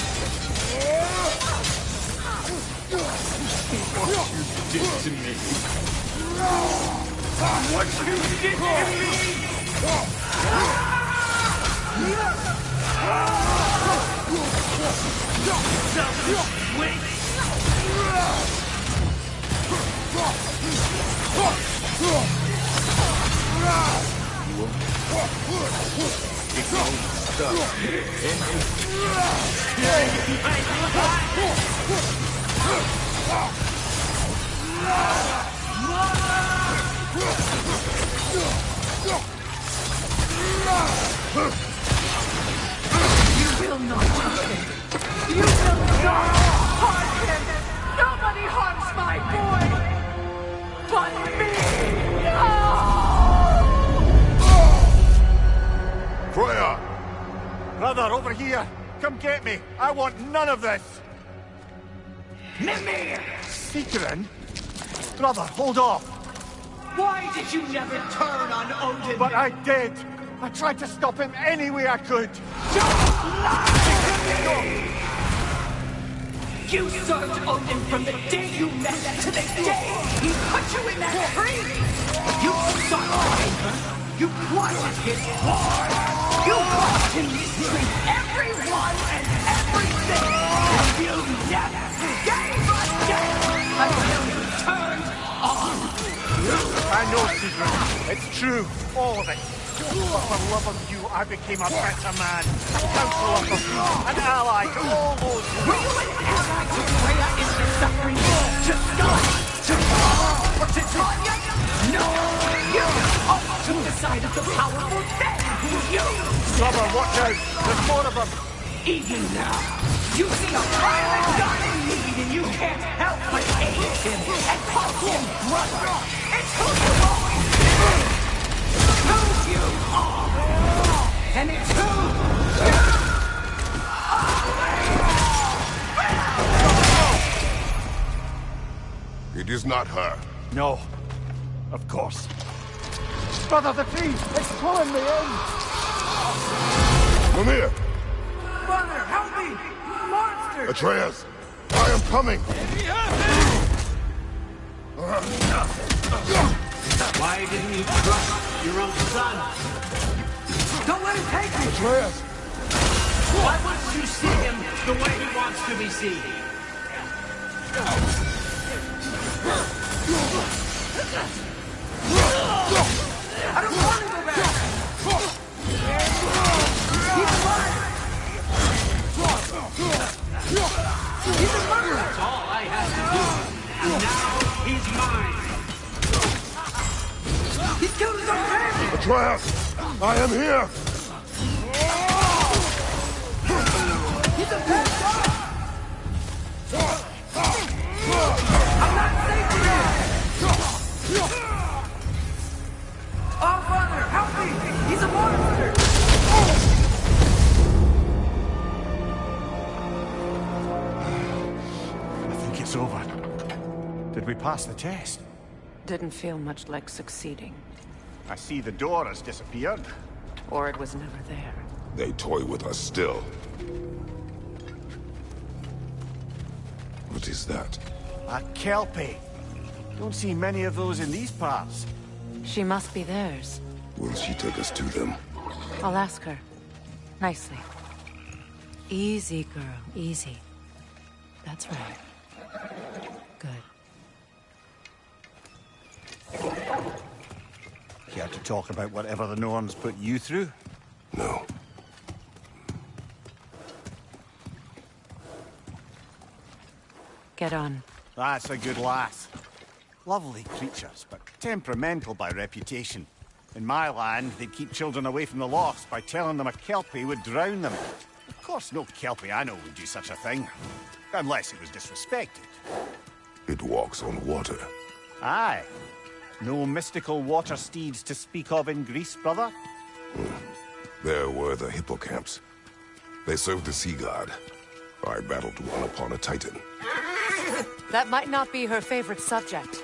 What you did to me. What you did to me! You will not touch him! You will not harm him! Nobody harms my boy! But me! No! Freya! Brother, over here! Come get me! I want none of this! Mimir! Seekerin? Brother, hold off! Why did you never turn on Odin? But I did! I tried to stop him any way I could! Don't lie to me! You served Odin from the day you met to the day he put you in that tree! You sought favor! You wanted his war! You caused him to mistreat everyone and everything! And you never gave a damn until you turned on! I know, Seekerin. It's true. All of it. But for love of you, I became a better man. A counselor for you. An ally to all those who... Were you an ally to Freya in her suffering? To Scott? To Paul? Or to Tanya? No! You always took the side of the powerful then! You! Brother, watch out! There's more of them! Even now, you see a violent god in need and you can't help but aid him and call him brother! It's who you always been! Who you are! And it's who you always... It is not her. No. Of course. Brother, the tree! It's pulling me in! Mimir! Mother, help me! Monster! Atreus! I am coming! Why didn't you trust your own son? Don't let him take me! Atreus! Why wouldn't you see him the way he wants to be seen? I don't want to go back! He's alive! He's a murderer! That's all I had to do. And now he's mine. He's killed his own family! Atreus! I am here! He's a bad guy! I'm not safe here! Oh, Father, help me! He's a monster! I think it's over. Did we pass the test? Didn't feel much like succeeding. I see the door has disappeared. Or it was never there. They toy with us still. What is that? A Kelpie. Don't see many of those in these parts. She must be theirs. Will she take us to them? I'll ask her. Nicely. Easy, girl. Easy. That's right. Good. Care to talk about whatever the Norns put you through? No. Get on. That's a good lass. Lovely creatures, but temperamental by reputation. In my land, they'd keep children away from the lost by telling them a Kelpie would drown them. Of course, no Kelpie I know would do such a thing. Unless it was disrespected. It walks on water. Aye. No mystical water steeds to speak of in Greece, brother? There were the hippocamps. They served the sea god. I battled one upon a titan. That might not be her favorite subject.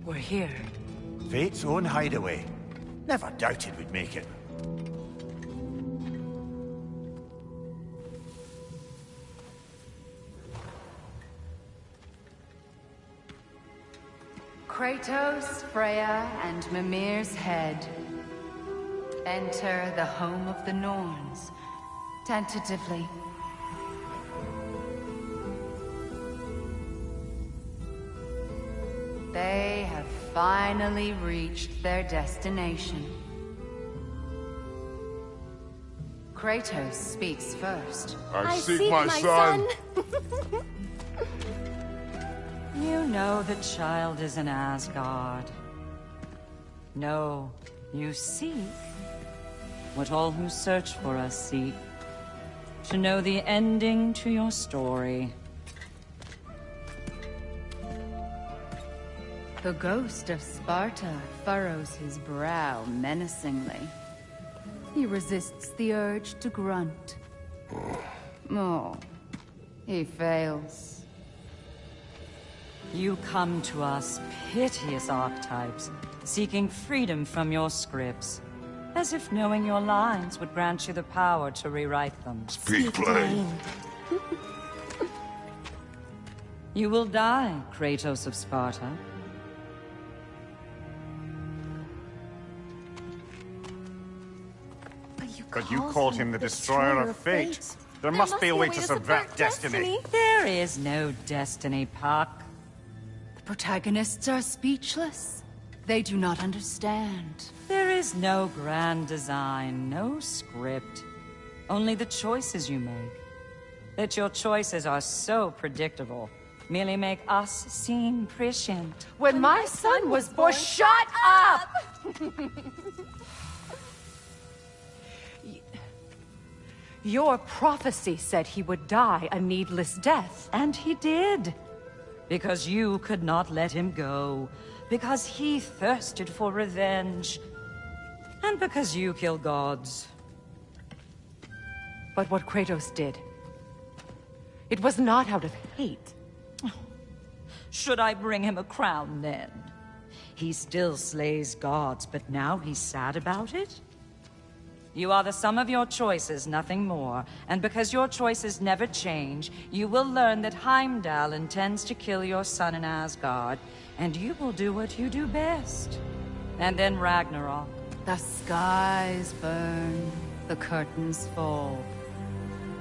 We're here. Fate's own hideaway. Never doubted we'd make it. Kratos, Freya, and Mimir's head. Enter the home of the Norns. Tentatively. They have finally reached their destination. Kratos speaks first. I seek my son. You know the child is in Asgard. No, you seek what all who search for us seek. To know the ending to your story. The ghost of Sparta furrows his brow menacingly. He resists the urge to grunt. Oh, he fails. You come to us, piteous archetypes, seeking freedom from your scripts. As if knowing your lines would grant you the power to rewrite them. Speak plain. You will die, Kratos of Sparta. But you called him the destroyer of fate. There must be a way to subvert destiny. There is no destiny, Puck. The protagonists are speechless. They do not understand. There is no grand design, no script. Only the choices you make. That your choices are so predictable merely make us seem prescient. When my son was born, shut up! Your prophecy said he would die a needless death. And he did. Because you could not let him go. Because he thirsted for revenge. And because you kill gods. But what Kratos did, it was not out of hate. Should I bring him a crown then? He still slays gods, but now he's sad about it? You are the sum of your choices, nothing more. And because your choices never change, you will learn that Heimdall intends to kill your son in Asgard, and you will do what you do best. And then Ragnarok. The skies burn, the curtains fall.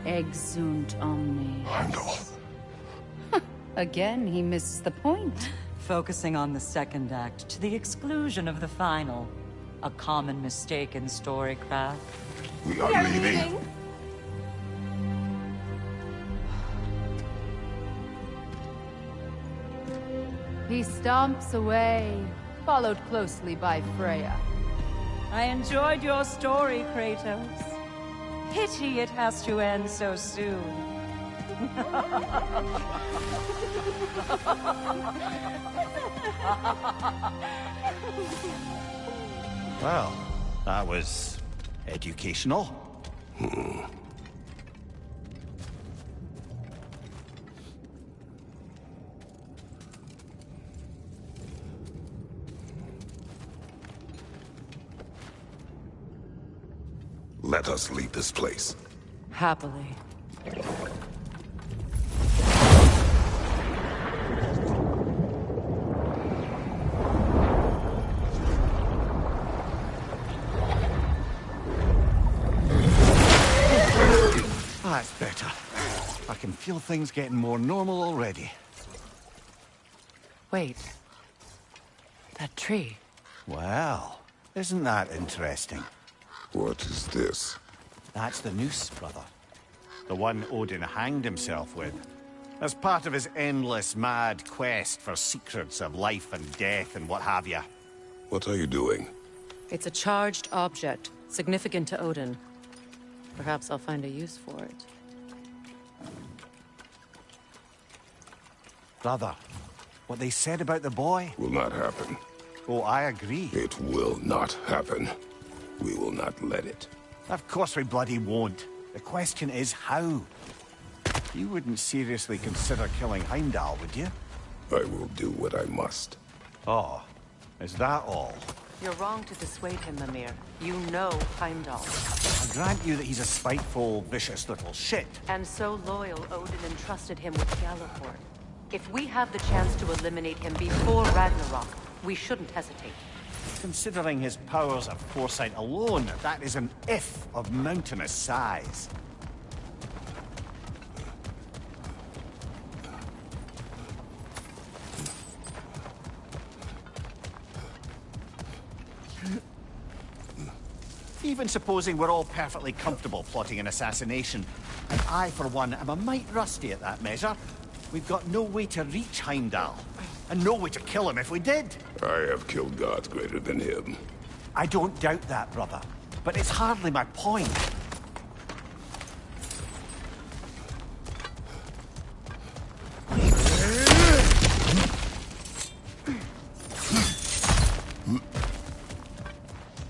Exunt omni. Heimdall. Again, he misses the point. Focusing on the second act to the exclusion of the final. A common mistake in storycraft. We are leaving. He stomps away, followed closely by Freya. I enjoyed your story, Kratos. Pity it has to end so soon. Well, that was educational. Let us leave this place. Happily. That's better. I can feel things getting more normal already. Wait. That tree. Well, isn't that interesting? What is this? That's the noose, brother. The one Odin hanged himself with. As part of his endless, mad quest for secrets of life and death and what have you. What are you doing? It's a charged object, significant to Odin. Perhaps I'll find a use for it. Brother, what they said about the boy? Will not happen. Oh, I agree. It will not happen. We will not let it. Of course we bloody won't. The question is how. You wouldn't seriously consider killing Heimdall, would you? I will do what I must. Oh, is that all? You're wrong to dissuade him, Mimir. You know Heimdall. I grant you that he's a spiteful, vicious little shit. And so loyal, Odin entrusted him with Gjallarhorn. If we have the chance to eliminate him before Ragnarok, we shouldn't hesitate. Considering his powers of foresight alone, that is an if of mountainous size. Even supposing we're all perfectly comfortable plotting an assassination, and I, for one, am a mite rusty at that measure, we've got no way to reach Heimdall, and no way to kill him if we did. I have killed gods greater than him. I don't doubt that, brother, but it's hardly my point.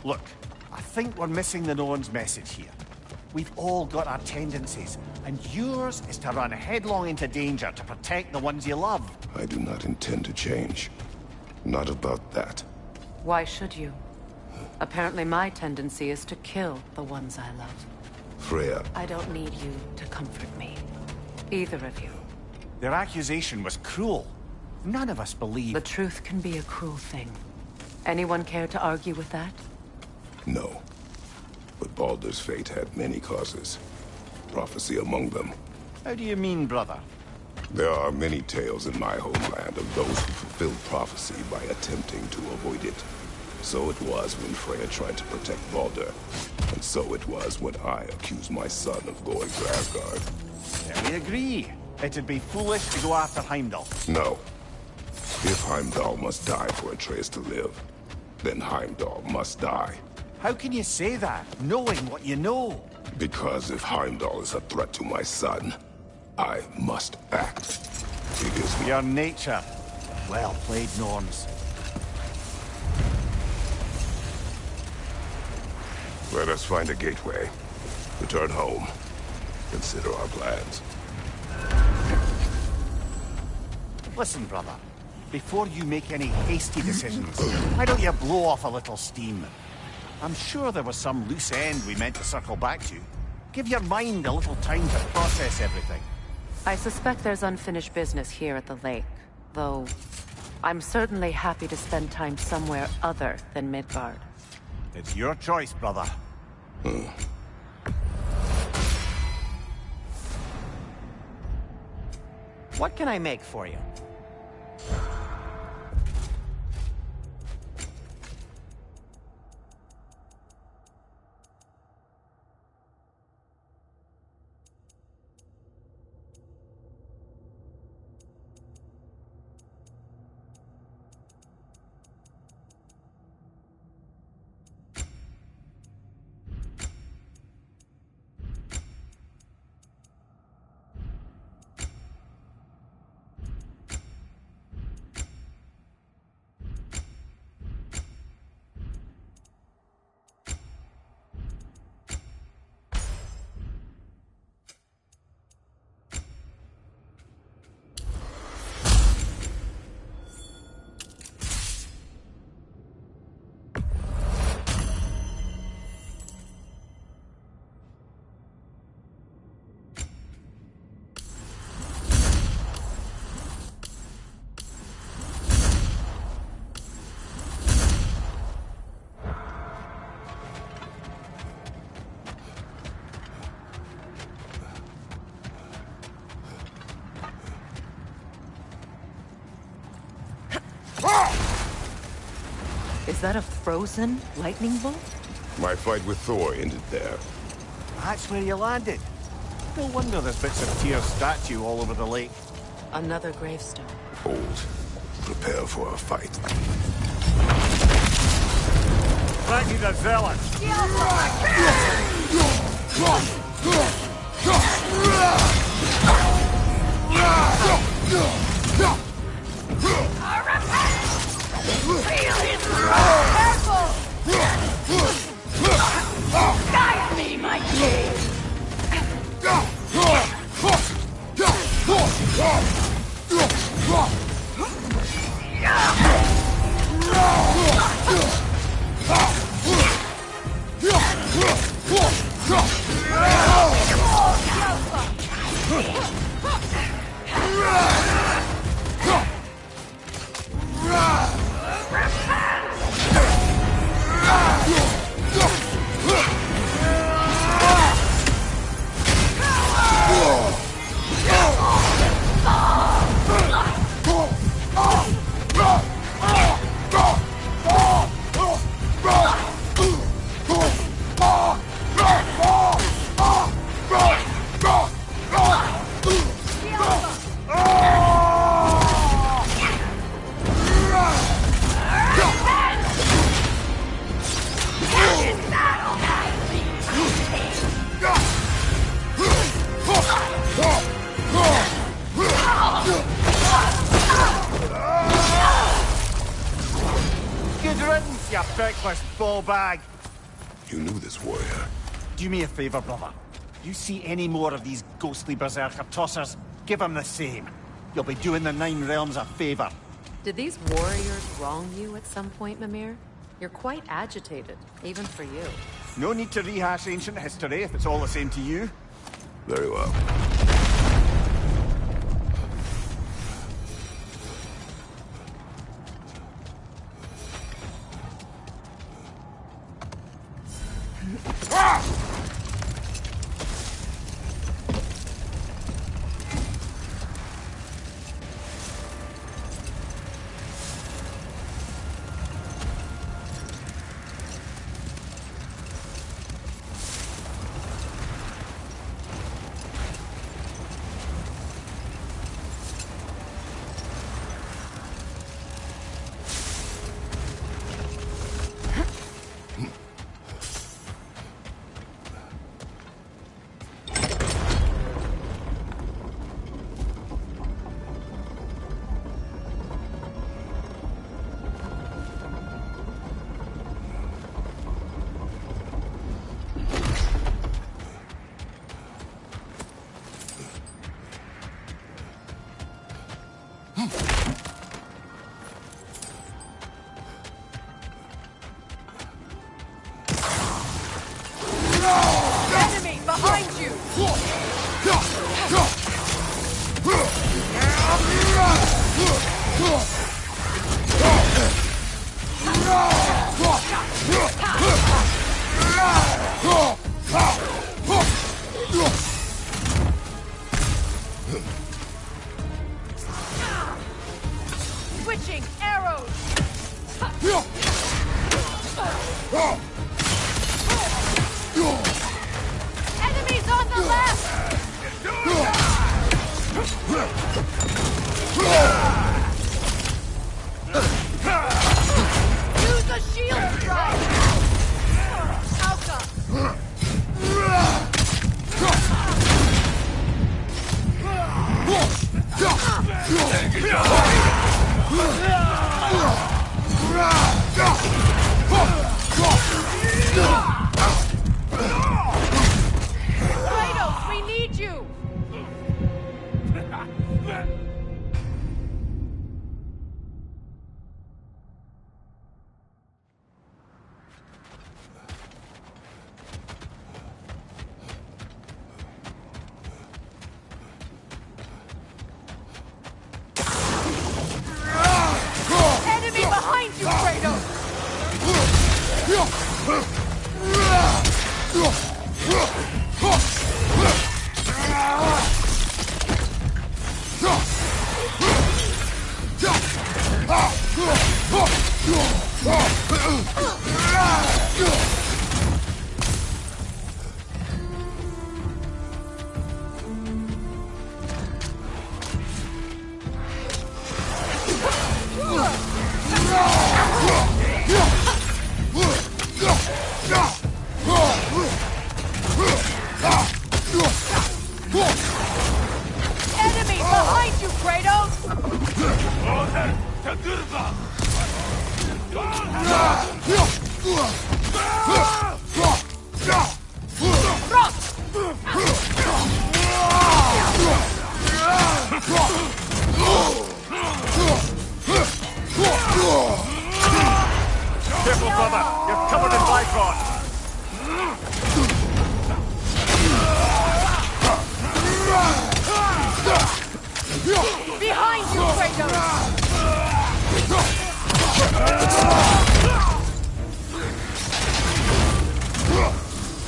Look, I think we're missing the Norn's message here. We've all got our tendencies, and yours is to run headlong into danger to protect the ones you love. I do not intend to change. Not about that. Why should you? Apparently my tendency is to kill the ones I love. Freya. I don't need you to comfort me. Either of you. Their accusation was cruel. None of us believe... The truth can be a cruel thing. Anyone care to argue with that? No. But Baldur's fate had many causes. Prophecy among them. How do you mean, brother? There are many tales in my homeland of those who fulfilled prophecy by attempting to avoid it. So it was when Freya tried to protect Baldur. And so it was when I accused my son of going to Asgard. Then we agree. It'd be foolish to go after Heimdall. No. If Heimdall must die for Atreus to live, then Heimdall must die. How can you say that, knowing what you know? Because if Heimdall is a threat to my son, I must act. It is your nature. Well played, Norns. Let us find a gateway. Return home. Consider our plans. Listen, brother. Before you make any hasty decisions, why don't you blow off a little steam? I'm sure there was some loose end we meant to circle back to. Give your mind a little time to process everything. I suspect there's unfinished business here at the lake, though I'm certainly happy to spend time somewhere other than Midgard. It's your choice, brother. What can I make for you? Is that a frozen lightning bolt? My fight with Thor ended there. That's where you landed. No wonder there's bits of Tyr's statue all over the lake. Another gravestone. Hold. Prepare for a fight. Thank you, the zealots. Guide me, my king! Good riddance, you feckless ball bag. You knew this warrior. Do me a favor, brother. You see any more of these ghostly berserker tossers, give them the same. You'll be doing the Nine Realms a favor. Did these warriors wrong you at some point, Mimir? You're quite agitated, even for you. No need to rehash ancient history if it's all the same to you. Very well. Enemy behind you! Switching arrows! Enemies on the left! Use a shield strike! Alka! Kratos, we need you! Enemy behind you, Kratos! Behind you, Kratos!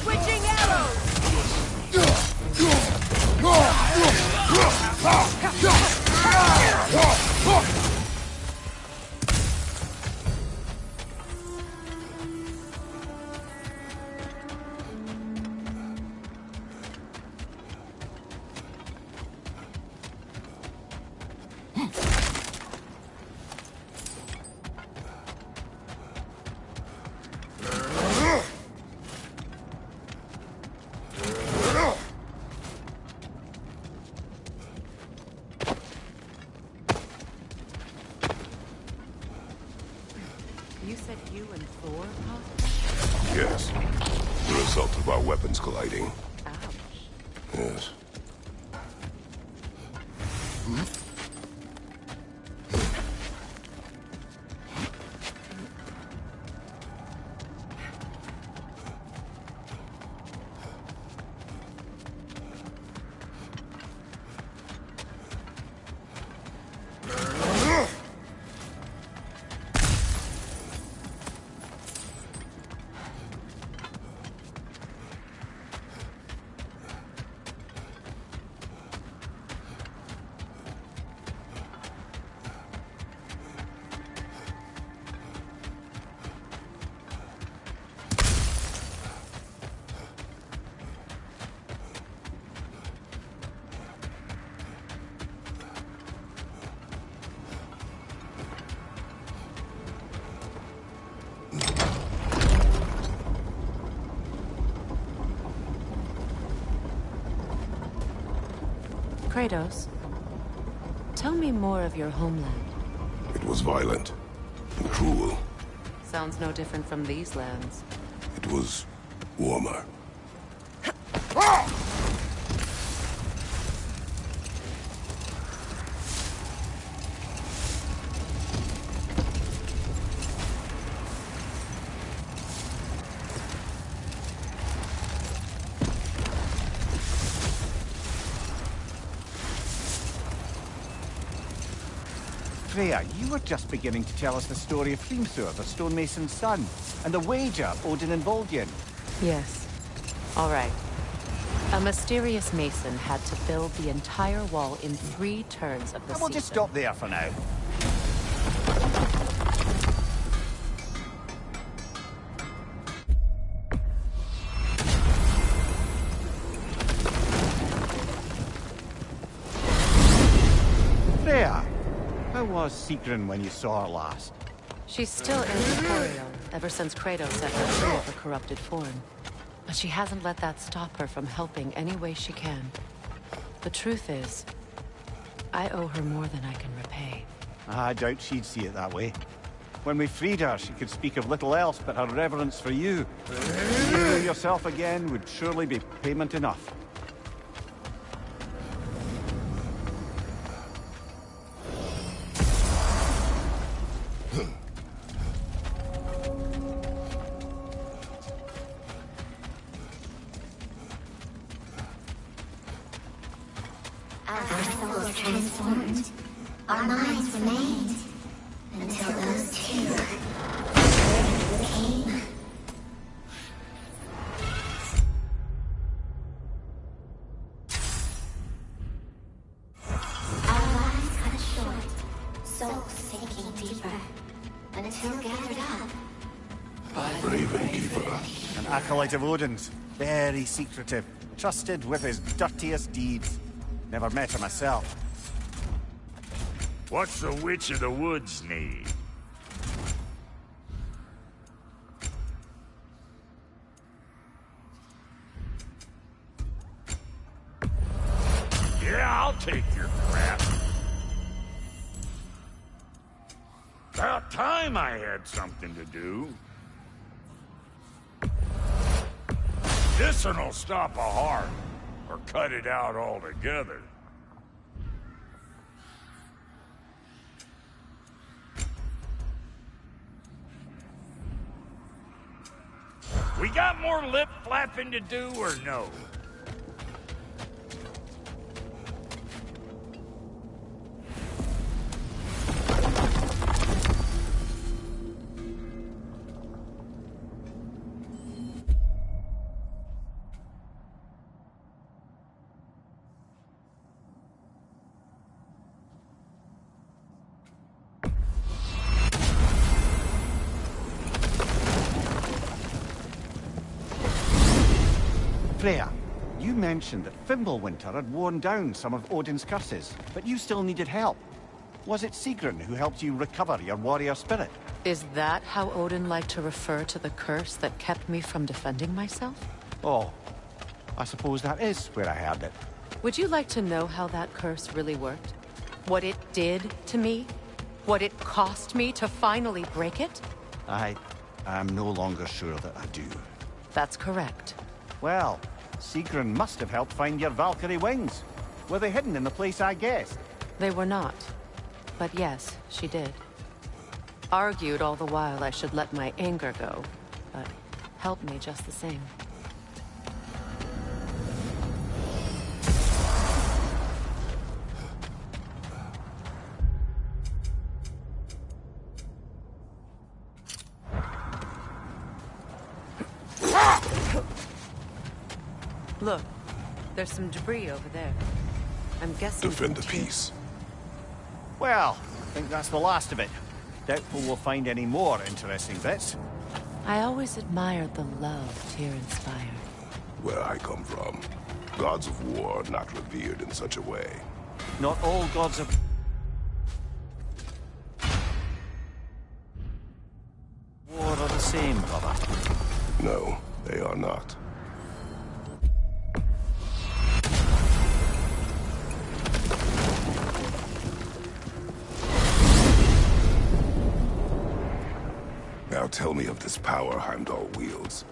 Switching arrows! You said you and Thor, possibly? Yes. The result of our weapons colliding. Ouch. Yes. Kratos, tell me more of your homeland. It was violent and cruel. Sounds no different from these lands. It was warmer. Freya, you were just beginning to tell us the story of Hrimthur, the stonemason's son, and the wager Odin involved you in. Yes. All right. A mysterious mason had to build the entire wall in 3 turns of the And we'll season. just stop there for now. Freya, how was Sigrun when you saw her last? She's still incorporeal, ever since Kratos set her free of her corrupted form. But she hasn't let that stop her from helping any way she can. The truth is, I owe her more than I can repay. I doubt she'd see it that way. When we freed her, she could speak of little else but her reverence for you. Seeing you yourself again would surely be payment enough. Our souls transformed. Our minds remained. Until those two came. Our lives cut short. Souls sinking deeper. Until gathered up. Raven Keeper. An acolyte of Odin's. Very secretive. Trusted with his dirtiest deeds. Never met her myself. What's the Witch of the Woods need? Yeah, I'll take your crap. About time I had something to do. This'll stop a heart, or cut it out altogether. We got more lip flapping to do, or no? mentioned that Fimbulwinter had worn down some of Odin's curses, but you still needed help. Was it Sigrun who helped you recover your warrior spirit? Is that how Odin liked to refer to the curse that kept me from defending myself? Oh, I suppose that is where I heard it. Would you like to know how that curse really worked? What it did to me? What it cost me to finally break it? I'm no longer sure that I do. That's correct. Well, Sigrun must have helped find your Valkyrie wings. Were they hidden in the place I guessed? They were not. But yes, she did. Argued all the while I should let my anger go, but helped me just the same. Look, there's some debris over there. I'm guessing... Defend the peace. Well, I think that's the last of it. Doubtful we'll find any more interesting bits. I always admired the love Tyr inspired. Where I come from, gods of war are not revered in such a way. Not all gods of... war are the same, brother. No, they are not. Now tell me of this power Heimdall wields.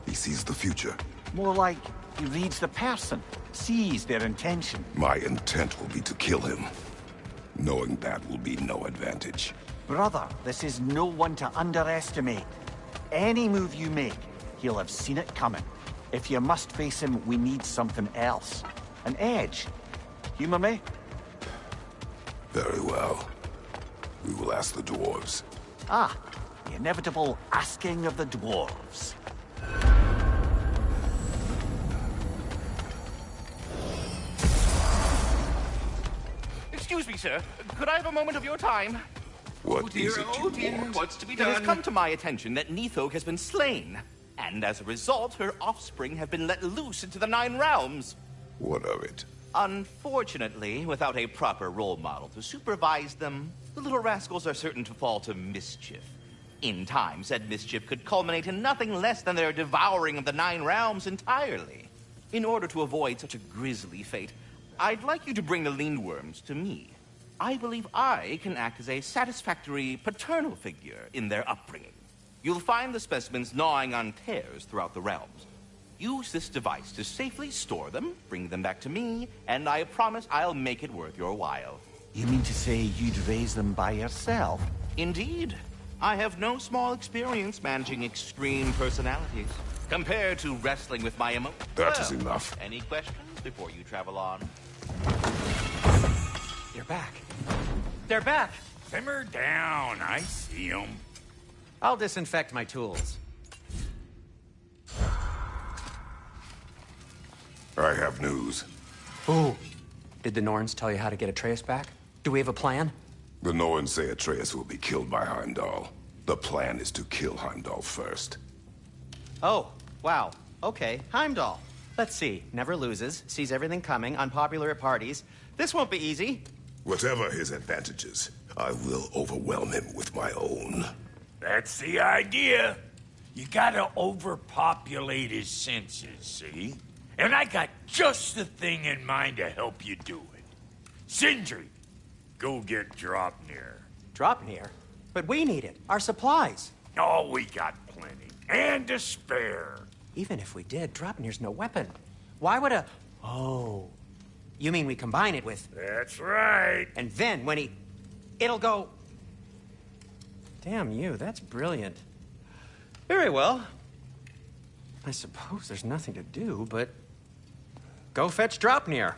He sees the future. More like he reads the person, sees their intention. My intent will be to kill him. Knowing that will be no advantage. Brother, this is no one to underestimate. Any move you make, he'll have seen it coming. If you must face him, we need something else. An edge. Humor me? Very well. We will ask the dwarves. Ah, the inevitable asking of the dwarves. Excuse me, sir. Could I have a moment of your time? What is it you want? What's to be It has done? come to my attention that Nithog has been slain, and as a result, her offspring have been let loose into the Nine Realms. What of it? Unfortunately, without a proper role model to supervise them, the little rascals are certain to fall to mischief. In time, said mischief could culminate in nothing less than their devouring of the Nine Realms entirely. In order to avoid such a grisly fate, I'd like you to bring the Lindworms to me. I believe I can act as a satisfactory paternal figure in their upbringing. You'll find the specimens gnawing on tears throughout the realms. Use this device to safely store them, bring them back to me, and I promise I'll make it worth your while. You mean to say you'd raise them by yourself? Indeed. I have no small experience managing extreme personalities. Compared to wrestling with my emotions. That is enough. Any questions before you travel on? They're back. They're back! Simmer down. I see them. I'll disinfect my tools. I have news. Ooh. Did the Norns tell you how to get Atreus back? Do we have a plan? The Norns say Atreus will be killed by Heimdall. The plan is to kill Heimdall first. Oh, wow. Okay, Heimdall. Let's see. Never loses, sees everything coming, unpopular at parties. This won't be easy. Whatever his advantages, I will overwhelm him with my own. That's the idea. You gotta overpopulate his senses, see? And I got just the thing in mind to help you do it. Sindri, go get Draupnir. Draupnir? But we need it. Our supplies. Oh, we got plenty. And to spare. Even if we did, Draupnir's no weapon. Why would a... Oh. You mean we combine it with... That's right. And then when he... It'll go... Damn you, that's brilliant. Very well. I suppose there's nothing to do, but... Go fetch Draupnir.